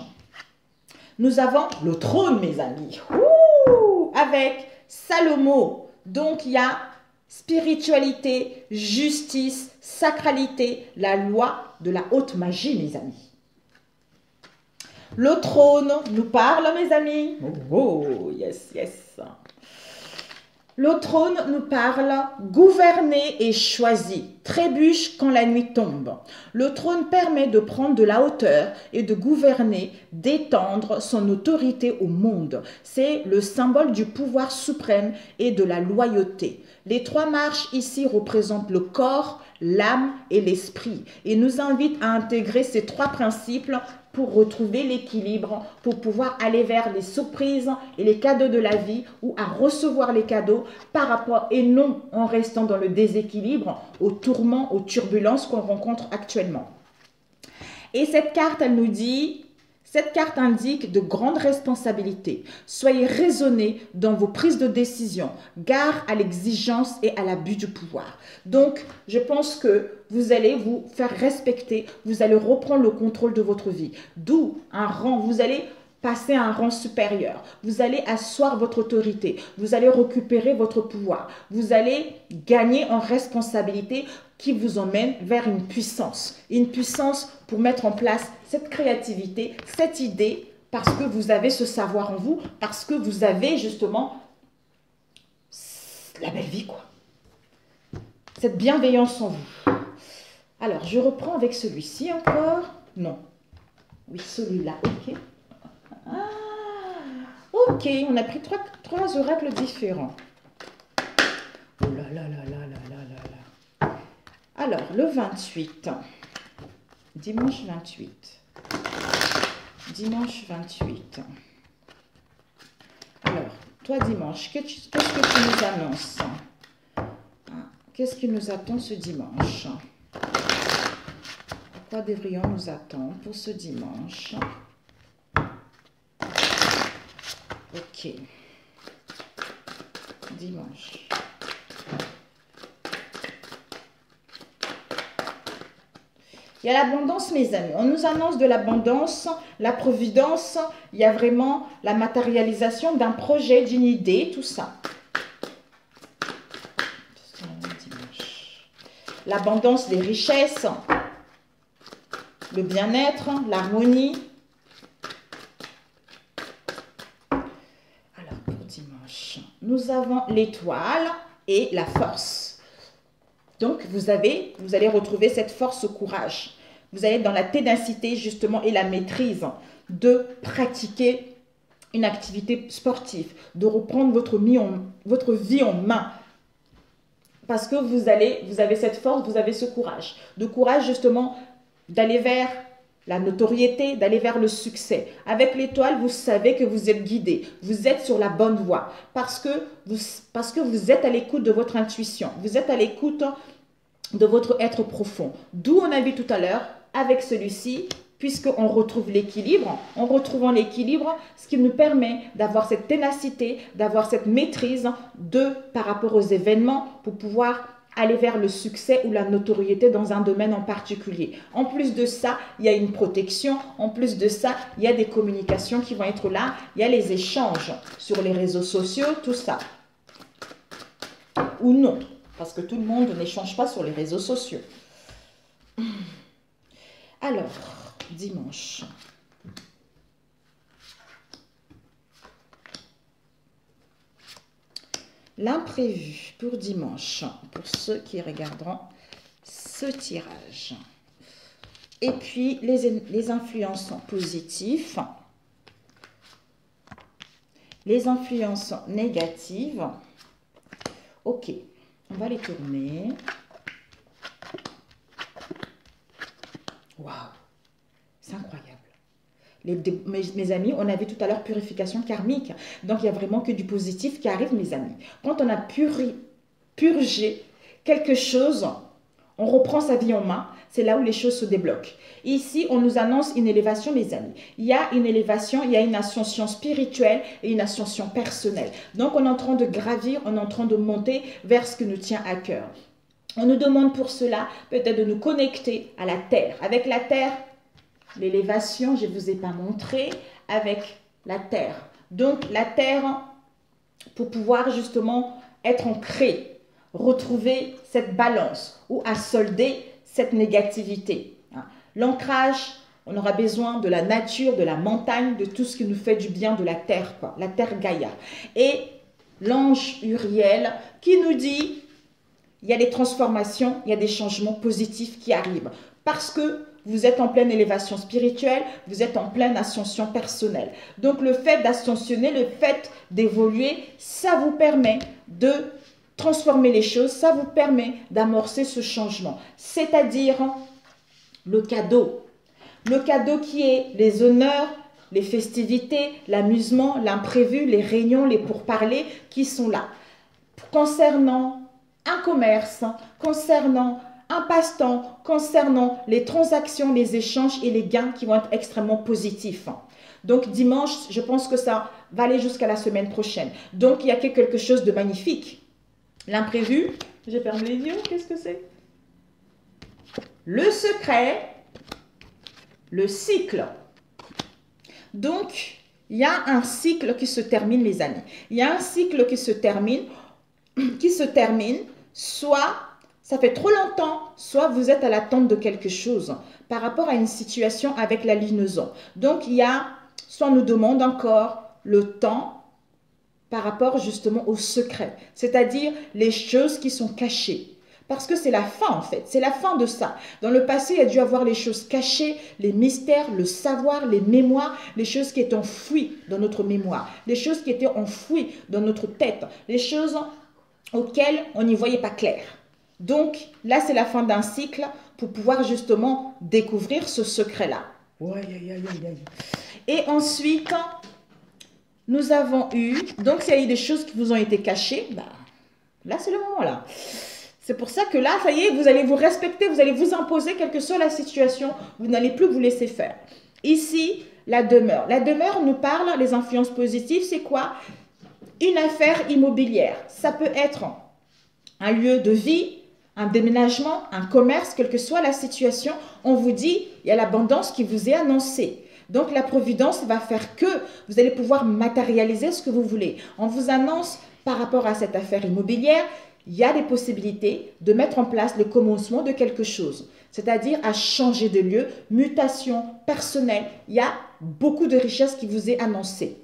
Nous avons le trône, mes amis. Ouh, avec Salomon. Donc il y a spiritualité, justice, sacralité, la loi de la haute magie, mes amis. Le trône nous parle, mes amis. Oh, yes, yes. Le trône nous parle, gouverner et choisi, trébuche quand la nuit tombe. Le trône permet de prendre de la hauteur et de gouverner, d'étendre son autorité au monde. C'est le symbole du pouvoir suprême et de la loyauté. Les trois marches ici représentent le corps, l'âme et l'esprit et nous invitent à intégrer ces trois principes pour retrouver l'équilibre, pour pouvoir aller vers les surprises et les cadeaux de la vie ou à recevoir les cadeaux par rapport et non en restant dans le déséquilibre, aux tourments, aux turbulences qu'on rencontre actuellement. Et cette carte, elle nous dit... Cette carte indique de grandes responsabilités. Soyez raisonnés dans vos prises de décision. Gare à l'exigence et à l'abus du pouvoir. Donc, je pense que vous allez vous faire respecter. Vous allez reprendre le contrôle de votre vie. D'où un rang. Vous allez passer à un rang supérieur. Vous allez asseoir votre autorité. Vous allez récupérer votre pouvoir. Vous allez gagner en responsabilité qui vous emmène vers une puissance. Une puissance pour mettre en place cette créativité, cette idée, parce que vous avez ce savoir en vous, parce que vous avez justement la belle vie, quoi. Cette bienveillance en vous. Alors, je reprends avec celui-ci encore. Non. Oui, celui-là, ok. Ok, on a pris trois oracles différents. Oh là là là là là là là là. Alors, le 28. Dimanche 28. Dimanche 28. Alors, toi dimanche, qu'est-ce que tu nous annonces? Qu'est-ce qui nous attend ce dimanche? À quoi devrions nous attendre pour ce dimanche? Ok. Dimanche. Il y a l'abondance, mes amis. On nous annonce de l'abondance, la providence. Il y a vraiment la matérialisation d'un projet, d'une idée, tout ça. L'abondance des richesses, le bien-être, l'harmonie. Alors, pour dimanche, nous avons l'étoile et la force. Donc, vous allez retrouver cette force au courage. Vous allez être dans la ténacité, justement, et la maîtrise de pratiquer une activité sportive, de reprendre votre vie en main. Parce que vous avez cette force, vous avez ce courage. De courage, justement, d'aller vers la notoriété, d'aller vers le succès. Avec l'étoile, vous savez que vous êtes guidé. Vous êtes sur la bonne voie. Parce que vous êtes à l'écoute de votre intuition. Vous êtes à l'écoute de votre être profond. D'où on a vu tout à l'heure, avec celui-ci, puisqu'on retrouve l'équilibre. En retrouvant l'équilibre, ce qui nous permet d'avoir cette ténacité, d'avoir cette maîtrise par rapport aux événements pour pouvoir aller vers le succès ou la notoriété dans un domaine en particulier. En plus de ça, il y a une protection. En plus de ça, il y a des communications qui vont être là. Il y a les échanges sur les réseaux sociaux, tout ça. Ou non, parce que tout le monde n'échange pas sur les réseaux sociaux. Alors, dimanche. L'imprévu pour dimanche, pour ceux qui regarderont ce tirage. Et puis, les influences positives, les influences négatives. Ok, on va les tourner. Waouh, c'est incroyable. Mes amis, on avait tout à l'heure purification karmique. Donc, il n'y a vraiment que du positif qui arrive, mes amis. Quand on a purgé quelque chose, on reprend sa vie en main. C'est là où les choses se débloquent. Ici, on nous annonce une élévation, mes amis. Il y a une élévation, il y a une ascension spirituelle et une ascension personnelle. Donc, on est en train de gravir, on est en train de monter vers ce qui nous tient à cœur. On nous demande pour cela peut-être de nous connecter à la terre. Avec la terre, l'élévation, je ne vous ai pas montré, avec la terre. Donc, la terre, pour pouvoir justement être ancré, retrouver cette balance ou à solder cette négativité. L'ancrage, on aura besoin de la nature, de la montagne, de tout ce qui nous fait du bien, de la terre, quoi, la terre Gaïa. Et l'ange Uriel qui nous dit, il y a des transformations, il y a des changements positifs qui arrivent. Parce que vous êtes en pleine élévation spirituelle, vous êtes en pleine ascension personnelle. Donc le fait d'ascensionner, le fait d'évoluer, ça vous permet de transformer les choses, ça vous permet d'amorcer ce changement. C'est-à-dire le cadeau. Le cadeau qui est les honneurs, les festivités, l'amusement, l'imprévu, les réunions, les pourparlers qui sont là. Concernant un commerce, concernant un passe-temps, concernant les transactions, les échanges et les gains qui vont être extrêmement positifs. Donc dimanche, je pense que ça va aller jusqu'à la semaine prochaine. Donc il y a quelque chose de magnifique. L'imprévu, j'ai fermé les yeux, qu'est-ce que c'est? Le secret, le cycle. Donc, il y a un cycle qui se termine, les amis. Il y a un cycle qui se termine, soit ça fait trop longtemps, soit vous êtes à l'attente de quelque chose par rapport à une situation avec la liaison. Donc, il y a, soit on nous demande encore le temps par rapport justement au secret, c'est-à-dire les choses qui sont cachées. Parce que c'est la fin en fait, c'est la fin de ça. Dans le passé, il y a dû avoir les choses cachées, les mystères, le savoir, les mémoires, les choses qui étaient enfouies dans notre mémoire, les choses qui étaient enfouies dans notre tête, les choses auxquelles on n'y voyait pas clair. Donc là, c'est la fin d'un cycle pour pouvoir justement découvrir ce secret-là. Et ensuite, nous avons eu, donc s'il y a eu des choses qui vous ont été cachées, bah, là c'est le moment là. C'est pour ça que là, ça y est, vous allez vous respecter, vous allez vous imposer, quelle que soit la situation, vous n'allez plus vous laisser faire. Ici, la demeure. La demeure nous parle, les influences positives, c'est quoi? Une affaire immobilière. Ça peut être un lieu de vie, un déménagement, un commerce, quelle que soit la situation. On vous dit, il y a l'abondance qui vous est annoncée. Donc, la providence va faire que vous allez pouvoir matérialiser ce que vous voulez. On vous annonce par rapport à cette affaire immobilière, il y a des possibilités de mettre en place le commencement de quelque chose, c'est-à-dire à changer de lieu, mutation personnelle. Il y a beaucoup de richesses qui vous est annoncée.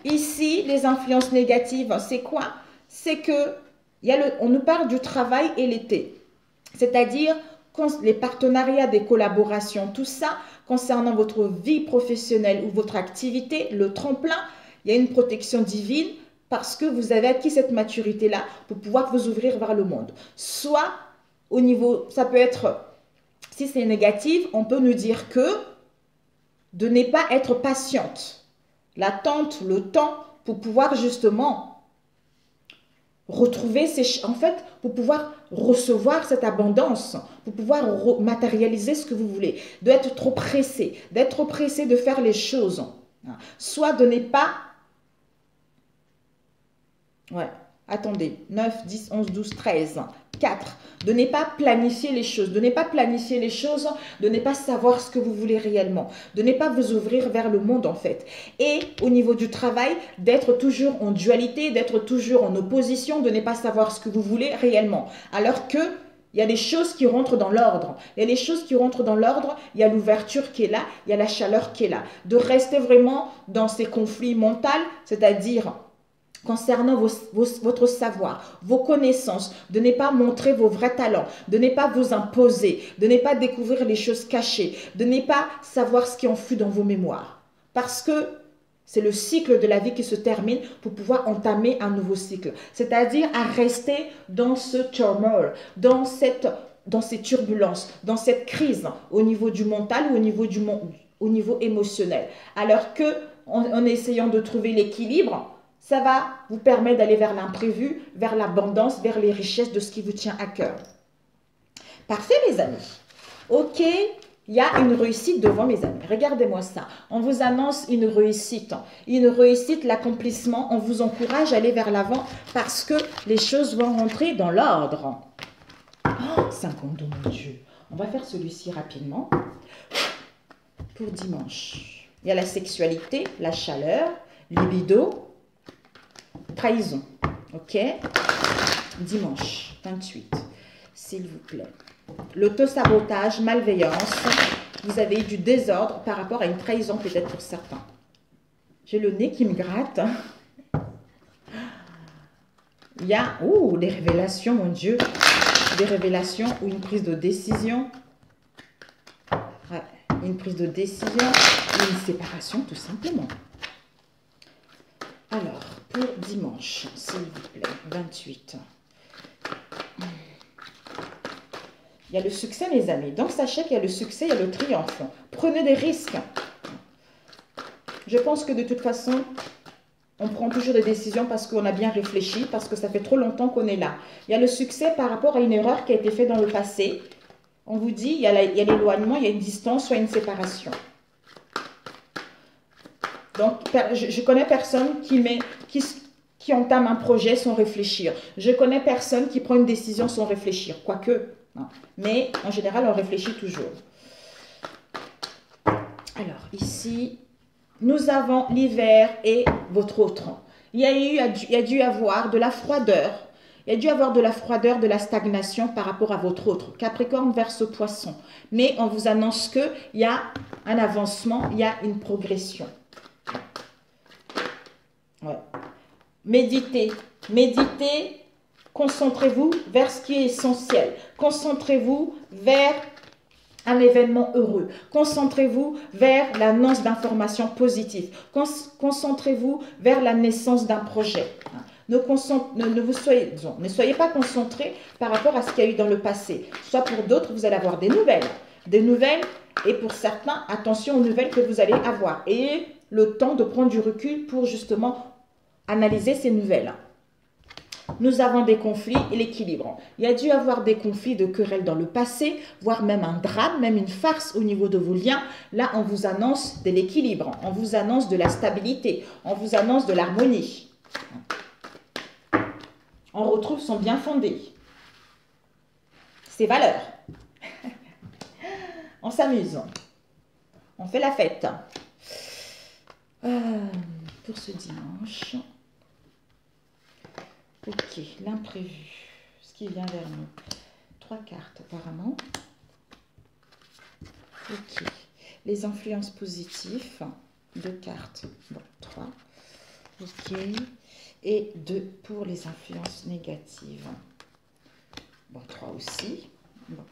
Ici, les influences négatives, c'est quoi? C'est que on nous parle du travail et l'été, c'est-à-dire les partenariats, des collaborations, tout ça, concernant votre vie professionnelle ou votre activité, le tremplin, il y a une protection divine, parce que vous avez acquis cette maturité-là pour pouvoir vous ouvrir vers le monde. Soit au niveau, ça peut être, si c'est négatif, on peut nous dire que de ne pas être patiente. L'attente, le temps pour pouvoir justement retrouver en fait, pour pouvoir recevoir cette abondance, pour pouvoir matérialiser ce que vous voulez, d'être trop pressé, de faire les choses. Soit de ne pas... Ouais, attendez, 9, 10, 11, 12, 13, 4. De ne pas planifier les choses, de ne pas planifier les choses, de ne pas savoir ce que vous voulez réellement, de ne pas vous ouvrir vers le monde en fait. Et au niveau du travail, d'être toujours en dualité, d'être toujours en opposition, de ne pas savoir ce que vous voulez réellement. Alors que il y a des choses qui rentrent dans l'ordre. Il y a des choses qui rentrent dans l'ordre, il y a l'ouverture qui est là, il y a la chaleur qui est là. De rester vraiment dans ces conflits mentaux, c'est-à-dire... concernant votre savoir, vos connaissances, de ne pas montrer vos vrais talents, de ne pas vous imposer, de ne pas découvrir les choses cachées, de ne pas savoir ce qui en fut dans vos mémoires. Parce que c'est le cycle de la vie qui se termine pour pouvoir entamer un nouveau cycle. C'est-à-dire à rester dans ce turmoil, dans ces turbulences, dans cette crise au niveau du mental ou au niveau émotionnel. Alors que en essayant de trouver l'équilibre, ça va vous permettre d'aller vers l'imprévu, vers l'abondance, vers les richesses de ce qui vous tient à cœur. Parfait, mes amis. Ok, il y a une réussite devant, mes amis. Regardez-moi ça. On vous annonce une réussite. Une réussite, l'accomplissement. On vous encourage à aller vers l'avant parce que les choses vont rentrer dans l'ordre. Oh, 52, mon Dieu. On va faire celui-ci rapidement. Pour dimanche. Il y a la sexualité, la chaleur, libido, trahison, ok? Dimanche 28, s'il vous plaît. L'autosabotage, malveillance, vous avez eu du désordre par rapport à une trahison peut-être pour certains. J'ai le nez qui me gratte. Il y a, des révélations, mon Dieu. Des révélations ou une prise de décision. Ouais, une prise de décision ou une séparation tout simplement. Alors, pour dimanche, s'il vous plaît, 28. Il y a le succès, mes amis. Donc, sachez qu'il y a le succès, il y a le triomphe. Prenez des risques. Je pense que de toute façon, on prend toujours des décisions parce qu'on a bien réfléchi, parce que ça fait trop longtemps qu'on est là. Il y a le succès par rapport à une erreur qui a été faite dans le passé. On vous dit, il y a l'éloignement, il y a une distance, soit une séparation. Donc, je connais personne qui entame un projet sans réfléchir. Je connais personne qui prend une décision sans réfléchir, quoique. Non. Mais en général, on réfléchit toujours. Alors, ici, nous avons l'hiver et votre autre. Il y a dû avoir de la froideur. Il y a dû avoir de la froideur, de la stagnation par rapport à votre autre. Capricorne verse Poisson. Mais on vous annonce qu'il y a un avancement, il y a une progression. Ouais. Méditez. Méditez. Concentrez-vous vers ce qui est essentiel. Concentrez-vous vers un événement heureux. Concentrez-vous vers l'annonce d'informations positives. Concentrez-vous vers la naissance d'un projet. Ne soyez pas concentrés par rapport à ce qu'il y a eu dans le passé. Soit pour d'autres, vous allez avoir des nouvelles. Des nouvelles, et pour certains, attention aux nouvelles que vous allez avoir. Ayez le temps de prendre du recul pour justement analyser ces nouvelles. Nous avons des conflits et l'équilibre. Il y a dû avoir des conflits de querelles dans le passé, voire même un drame, même une farce au niveau de vos liens. Là, on vous annonce de l'équilibre, on vous annonce de la stabilité, on vous annonce de l'harmonie. On retrouve son bien fondé, ses valeurs. On s'amuse, on fait la fête. Pour ce dimanche... Ok, l'imprévu, ce qui vient vers nous. 3 cartes apparemment. Ok, les influences positives, 2 cartes, bon, 3. Ok, et 2 pour les influences négatives. Bon, 3 aussi. Bon.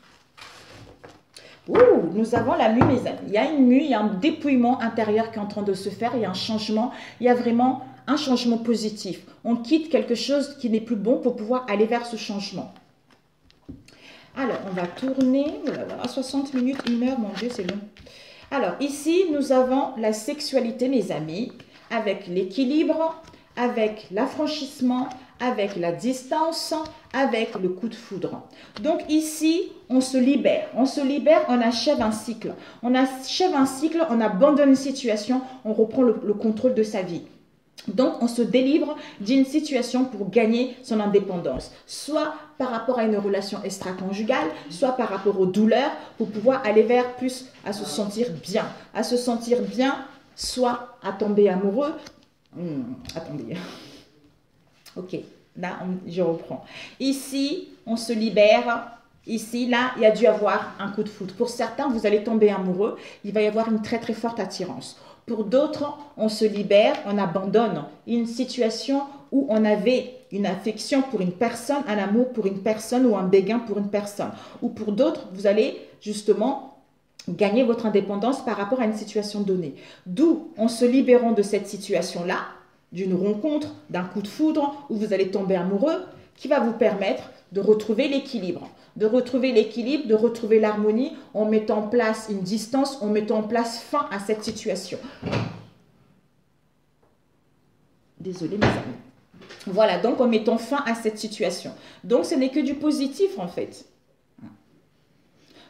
Ouh, nous avons la mue, mes amis. Il y a une mue, il y a un dépouillement intérieur qui est en train de se faire, il y a un changement, il y a vraiment un changement positif. On quitte quelque chose qui n'est plus bon pour pouvoir aller vers ce changement. Alors, on va tourner, voilà, 60 minutes, 1 heure, mon Dieu, c'est long. Alors, ici, nous avons la sexualité, mes amis, avec l'équilibre, avec l'affranchissement, avec la distance, avec le coup de foudre. Donc ici, on se libère, on achève un cycle. On achève un cycle, on abandonne une situation, on reprend le contrôle de sa vie. Donc, on se délivre d'une situation pour gagner son indépendance, soit par rapport à une relation extra-conjugale, soit par rapport aux douleurs, pour pouvoir aller vers plus à se sentir bien, soit à tomber amoureux. Attendez. Ok, là, je reprends. Ici, on se libère. Ici, là, il y a dû avoir un coup de foudre. Pour certains, vous allez tomber amoureux. Il va y avoir une très, très forte attirance. Pour d'autres, on se libère, on abandonne une situation où on avait une affection pour une personne, un amour pour une personne ou un béguin pour une personne. Ou pour d'autres, vous allez justement gagner votre indépendance par rapport à une situation donnée. D'où, en se libérant de cette situation-là, d'une rencontre, d'un coup de foudre, où vous allez tomber amoureux, qui va vous permettre de retrouver l'équilibre. De retrouver l'harmonie en mettant en place une distance, en mettant en place fin à cette situation. Désolée, mes amis. Voilà, donc en mettant fin à cette situation. Donc, ce n'est que du positif, en fait.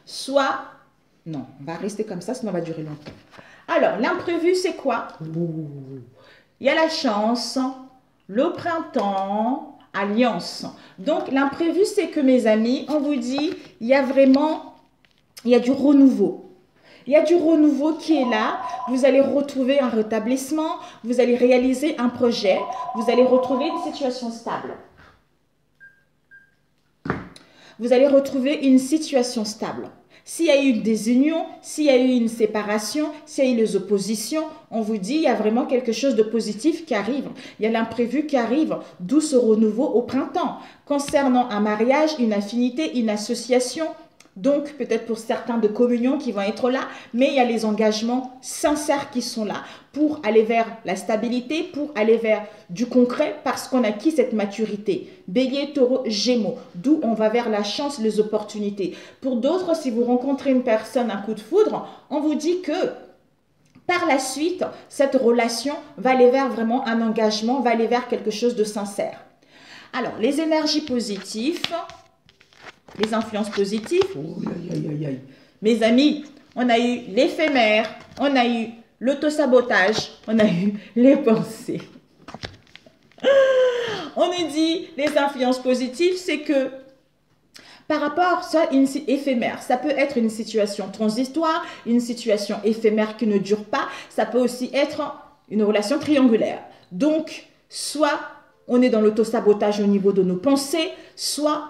Soit, non, on va rester comme ça, sinon on va durer longtemps. Alors, l'imprévu, c'est quoi? Il y a la chance, le printemps, alliance. Donc, l'imprévu, c'est que, mes amis, on vous dit, il y a du renouveau. Il y a du renouveau qui est là. Vous allez retrouver un rétablissement. Vous allez réaliser un projet. Vous allez retrouver une situation stable. Vous allez retrouver une situation stable. S'il y a eu une désunion, s'il y a eu une séparation, s'il y a eu les oppositions, on vous dit il y a vraiment quelque chose de positif qui arrive. Il y a l'imprévu qui arrive, d'où ce renouveau au printemps. Concernant un mariage, une affinité, une association, donc peut-être pour certains de communion qui vont être là, mais il y a les engagements sincères qui sont là pour aller vers la stabilité, pour aller vers du concret parce qu'on a acquis cette maturité. Bélier, taureau, gémeaux, d'où on va vers la chance, les opportunités. Pour d'autres, si vous rencontrez une personne, un coup de foudre, on vous dit que par la suite, cette relation va aller vers vraiment un engagement, va aller vers quelque chose de sincère. Alors, les énergies positives... Les influences positives, mes amis, on a eu l'éphémère, on a eu l'autosabotage, on a eu les pensées. On nous dit les influences positives, c'est que Par rapport, ça, éphémère, ça peut être une situation transitoire, une situation éphémère qui ne dure pas, ça peut aussi être une relation triangulaire. Donc, soit on est dans l'autosabotage au niveau de nos pensées, soit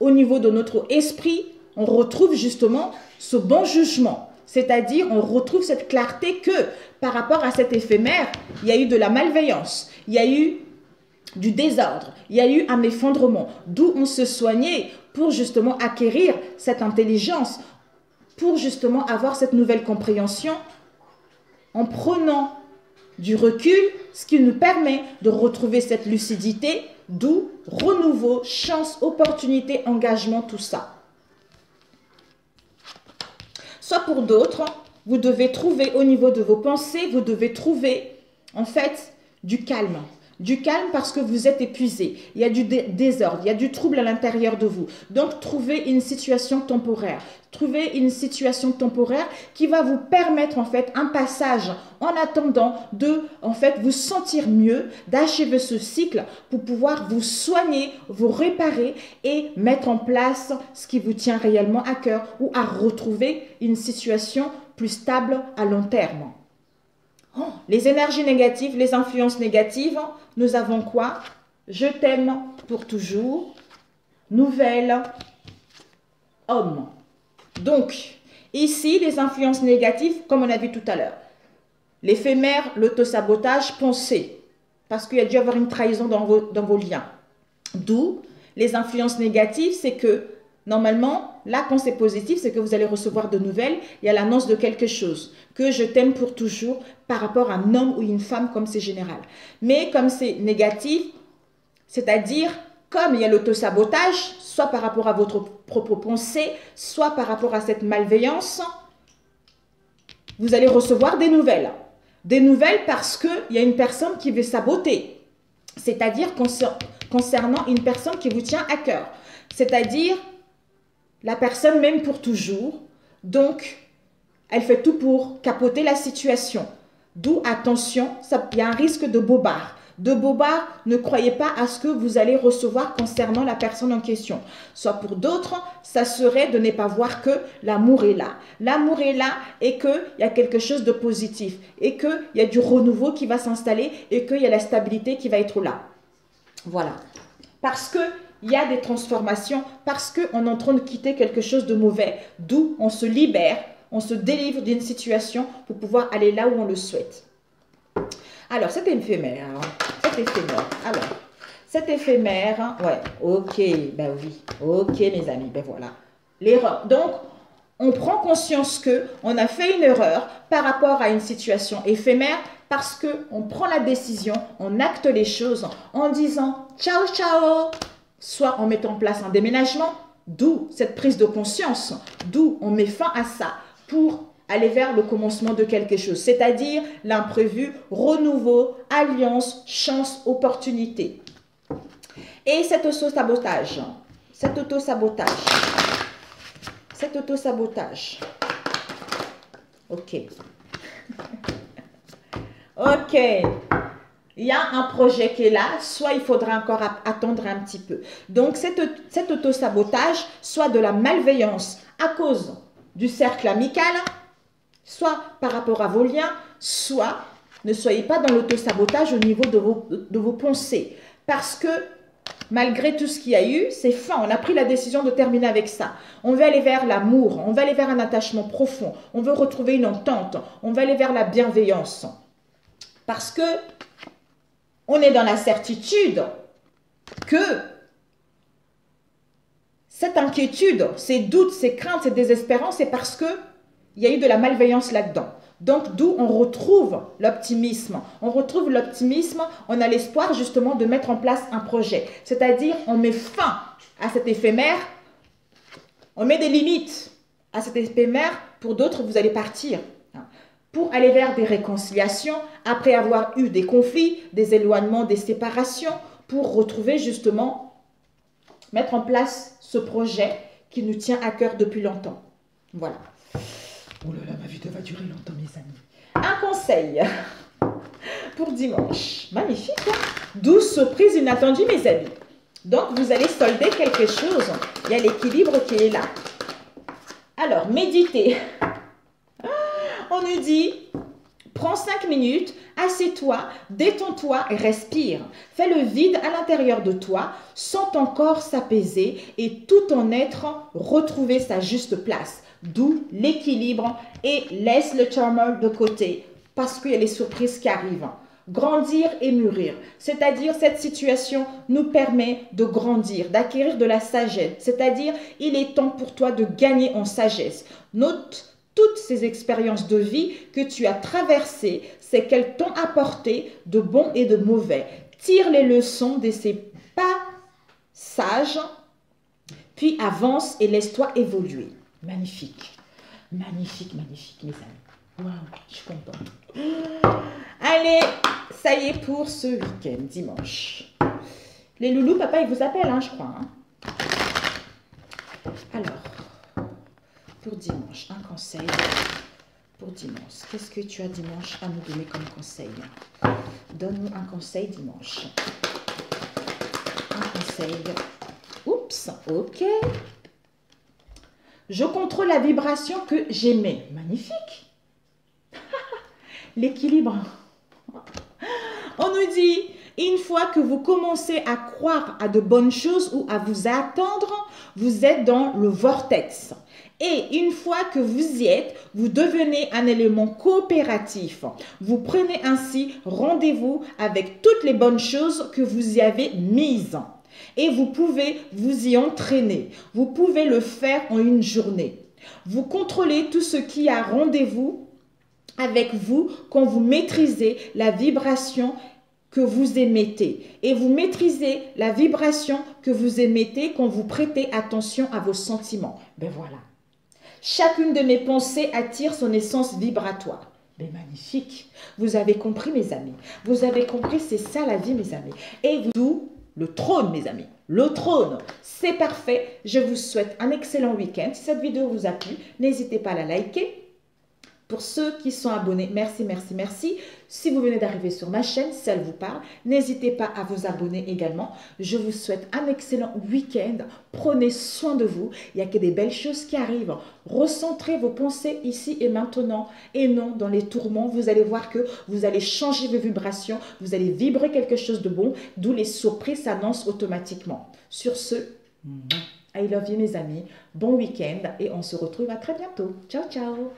au niveau de notre esprit, on retrouve justement ce bon jugement. C'est-à-dire, on retrouve cette clarté que par rapport à cet éphémère, il y a eu de la malveillance, il y a eu du désordre, il y a eu un effondrement, d'où on se soignait pour justement acquérir cette intelligence, pour justement avoir cette nouvelle compréhension en prenant du recul, ce qui nous permet de retrouver cette lucidité, d'où renouveau, chance, opportunité, engagement, tout ça. Soit pour d'autres, vous devez trouver au niveau de vos pensées, vous devez trouver en fait du calme. Du calme parce que vous êtes épuisé, il y a du désordre, il y a du trouble à l'intérieur de vous. Donc, trouvez une situation temporaire. Trouvez une situation temporaire qui va vous permettre en fait un passage en attendant de en fait vous sentir mieux, d'achever ce cycle pour pouvoir vous soigner, vous réparer et mettre en place ce qui vous tient réellement à cœur ou à retrouver une situation plus stable à long terme. Les énergies négatives, les influences négatives, nous avons quoi? Je t'aime pour toujours, nouvel homme. Donc, ici, les influences négatives, comme on a vu tout à l'heure, l'éphémère, l'autosabotage, pensez, parce qu'il y a dû y avoir une trahison dans vos liens. D'où les influences négatives, c'est que normalement, là, quand c'est positif, c'est que vous allez recevoir de nouvelles. Il y a l'annonce de quelque chose. Que je t'aime pour toujours par rapport à un homme ou une femme, comme c'est général. Mais comme c'est négatif, c'est-à-dire, comme il y a l'autosabotage, soit par rapport à votre propre pensée, soit par rapport à cette malveillance, vous allez recevoir des nouvelles. Des nouvelles parce qu'il y a une personne qui veut saboter. C'est-à-dire concernant une personne qui vous tient à cœur. C'est-à-dire la personne même pour toujours. Donc, elle fait tout pour capoter la situation. D'où, attention, il y a un risque de bobard. De bobard, ne croyez pas à ce que vous allez recevoir concernant la personne en question. Soit pour d'autres, ça serait de ne pas voir que l'amour est là. L'amour est là et qu'il y a quelque chose de positif. Et qu'il y a du renouveau qui va s'installer et qu'il y a la stabilité qui va être là. Voilà. Parce que il y a des transformations, parce qu'on est en train de quitter quelque chose de mauvais. D'où on se libère, on se délivre d'une situation pour pouvoir aller là où on le souhaite. Alors, c'est éphémère. Alors, c'est éphémère. Ouais, ok, ben oui. Ok, mes amis, ben voilà. L'erreur. Donc, on prend conscience qu'on a fait une erreur par rapport à une situation éphémère parce qu'on prend la décision, on acte les choses en disant « ciao, ciao », soit on met en place un déménagement, d'où cette prise de conscience, d'où on met fin à ça pour aller vers le commencement de quelque chose, c'est-à-dire l'imprévu, renouveau, alliance, chance, opportunité. Et cet auto-sabotage, ok, ok, il y a un projet qui est là, soit il faudra encore attendre un petit peu. Donc cet auto-sabotage, soit de la malveillance à cause du cercle amical, soit par rapport à vos liens, soit ne soyez pas dans l'auto-sabotage au niveau de vos pensées. Parce que malgré tout ce qu'il y a eu, c'est fin. On a pris la décision de terminer avec ça. On veut aller vers l'amour, on veut aller vers un attachement profond, on veut retrouver une entente, on veut aller vers la bienveillance. Parce que on est dans la certitude que cette inquiétude, ces doutes, ces craintes, ces désespérances, c'est parce que il y a eu de la malveillance là-dedans. Donc, d'où on retrouve l'optimisme. On retrouve l'optimisme, on a l'espoir justement de mettre en place un projet. C'est-à-dire, on met fin à cet éphémère, on met des limites à cet éphémère. Pour d'autres, vous allez partir pour aller vers des réconciliations, après avoir eu des conflits, des éloignements, des séparations, pour retrouver justement, mettre en place ce projet qui nous tient à cœur depuis longtemps. Voilà. Oh là là, ma vie va durer longtemps, mes amis. Un conseil pour dimanche. Magnifique, hein? 12 surprises inattendues, mes amis. Donc, vous allez solder quelque chose Il y a l'équilibre qui est là. Alors, méditer. On nous dit, prends 5 minutes, assieds-toi, détends-toi et respire. Fais le vide à l'intérieur de toi, sens ton corps s'apaiser et tout ton être retrouver sa juste place. D'où l'équilibre et laisse le turmoil de côté parce qu'il y a les surprises qui arrivent. Grandir et mûrir, c'est-à-dire cette situation nous permet de grandir, d'acquérir de la sagesse, c'est-à-dire il est temps pour toi de gagner en sagesse. Note toutes ces expériences de vie que tu as traversées, c'est qu'elles t'ont apporté de bon et de mauvais. Tire les leçons de ces passages, puis avance et laisse-toi évoluer. Magnifique, magnifique, magnifique mes amis. Waouh, je suis contente. Allez, ça y est pour ce week-end, dimanche. Les loulous, papa, il vous appelle, hein, je crois. Hein. Alors, pour dimanche, un conseil pour dimanche. Qu'est-ce que tu as dimanche à nous donner comme conseil? Donne-nous un conseil dimanche. Un conseil. Oups, ok. Je contrôle la vibration que j'aimais. Magnifique. L'équilibre. On nous dit, une fois que vous commencez à croire à de bonnes choses ou à vous attendre, vous êtes dans le vortex. Et une fois que vous y êtes, vous devenez un élément coopératif. Vous prenez ainsi rendez-vous avec toutes les bonnes choses que vous y avez mises. Et vous pouvez vous y entraîner. Vous pouvez le faire en une journée. Vous contrôlez tout ce qui a rendez-vous avec vous quand vous maîtrisez la vibration que vous émettez. Et vous maîtrisez la vibration que vous émettez quand vous prêtez attention à vos sentiments. Ben voilà. Chacune de mes pensées attire son essence vibratoire. Ben magnifique. Vous avez compris mes amis. Vous avez compris, c'est ça la vie mes amis. Et vous, le trône mes amis. Le trône, c'est parfait. Je vous souhaite un excellent week-end. Si cette vidéo vous a plu, n'hésitez pas à la liker. Pour ceux qui sont abonnés, merci, merci, merci. Si vous venez d'arriver sur ma chaîne, si elle vous parle, n'hésitez pas à vous abonner également. Je vous souhaite un excellent week-end. Prenez soin de vous. Il n'y a que des belles choses qui arrivent. Recentrez vos pensées ici et maintenant et non dans les tourments. Vous allez voir que vous allez changer vos vibrations. Vous allez vibrer quelque chose de bon, d'où les surprises s'annoncent automatiquement. Sur ce, I love you mes amis. Bon week-end et on se retrouve à très bientôt. Ciao, ciao.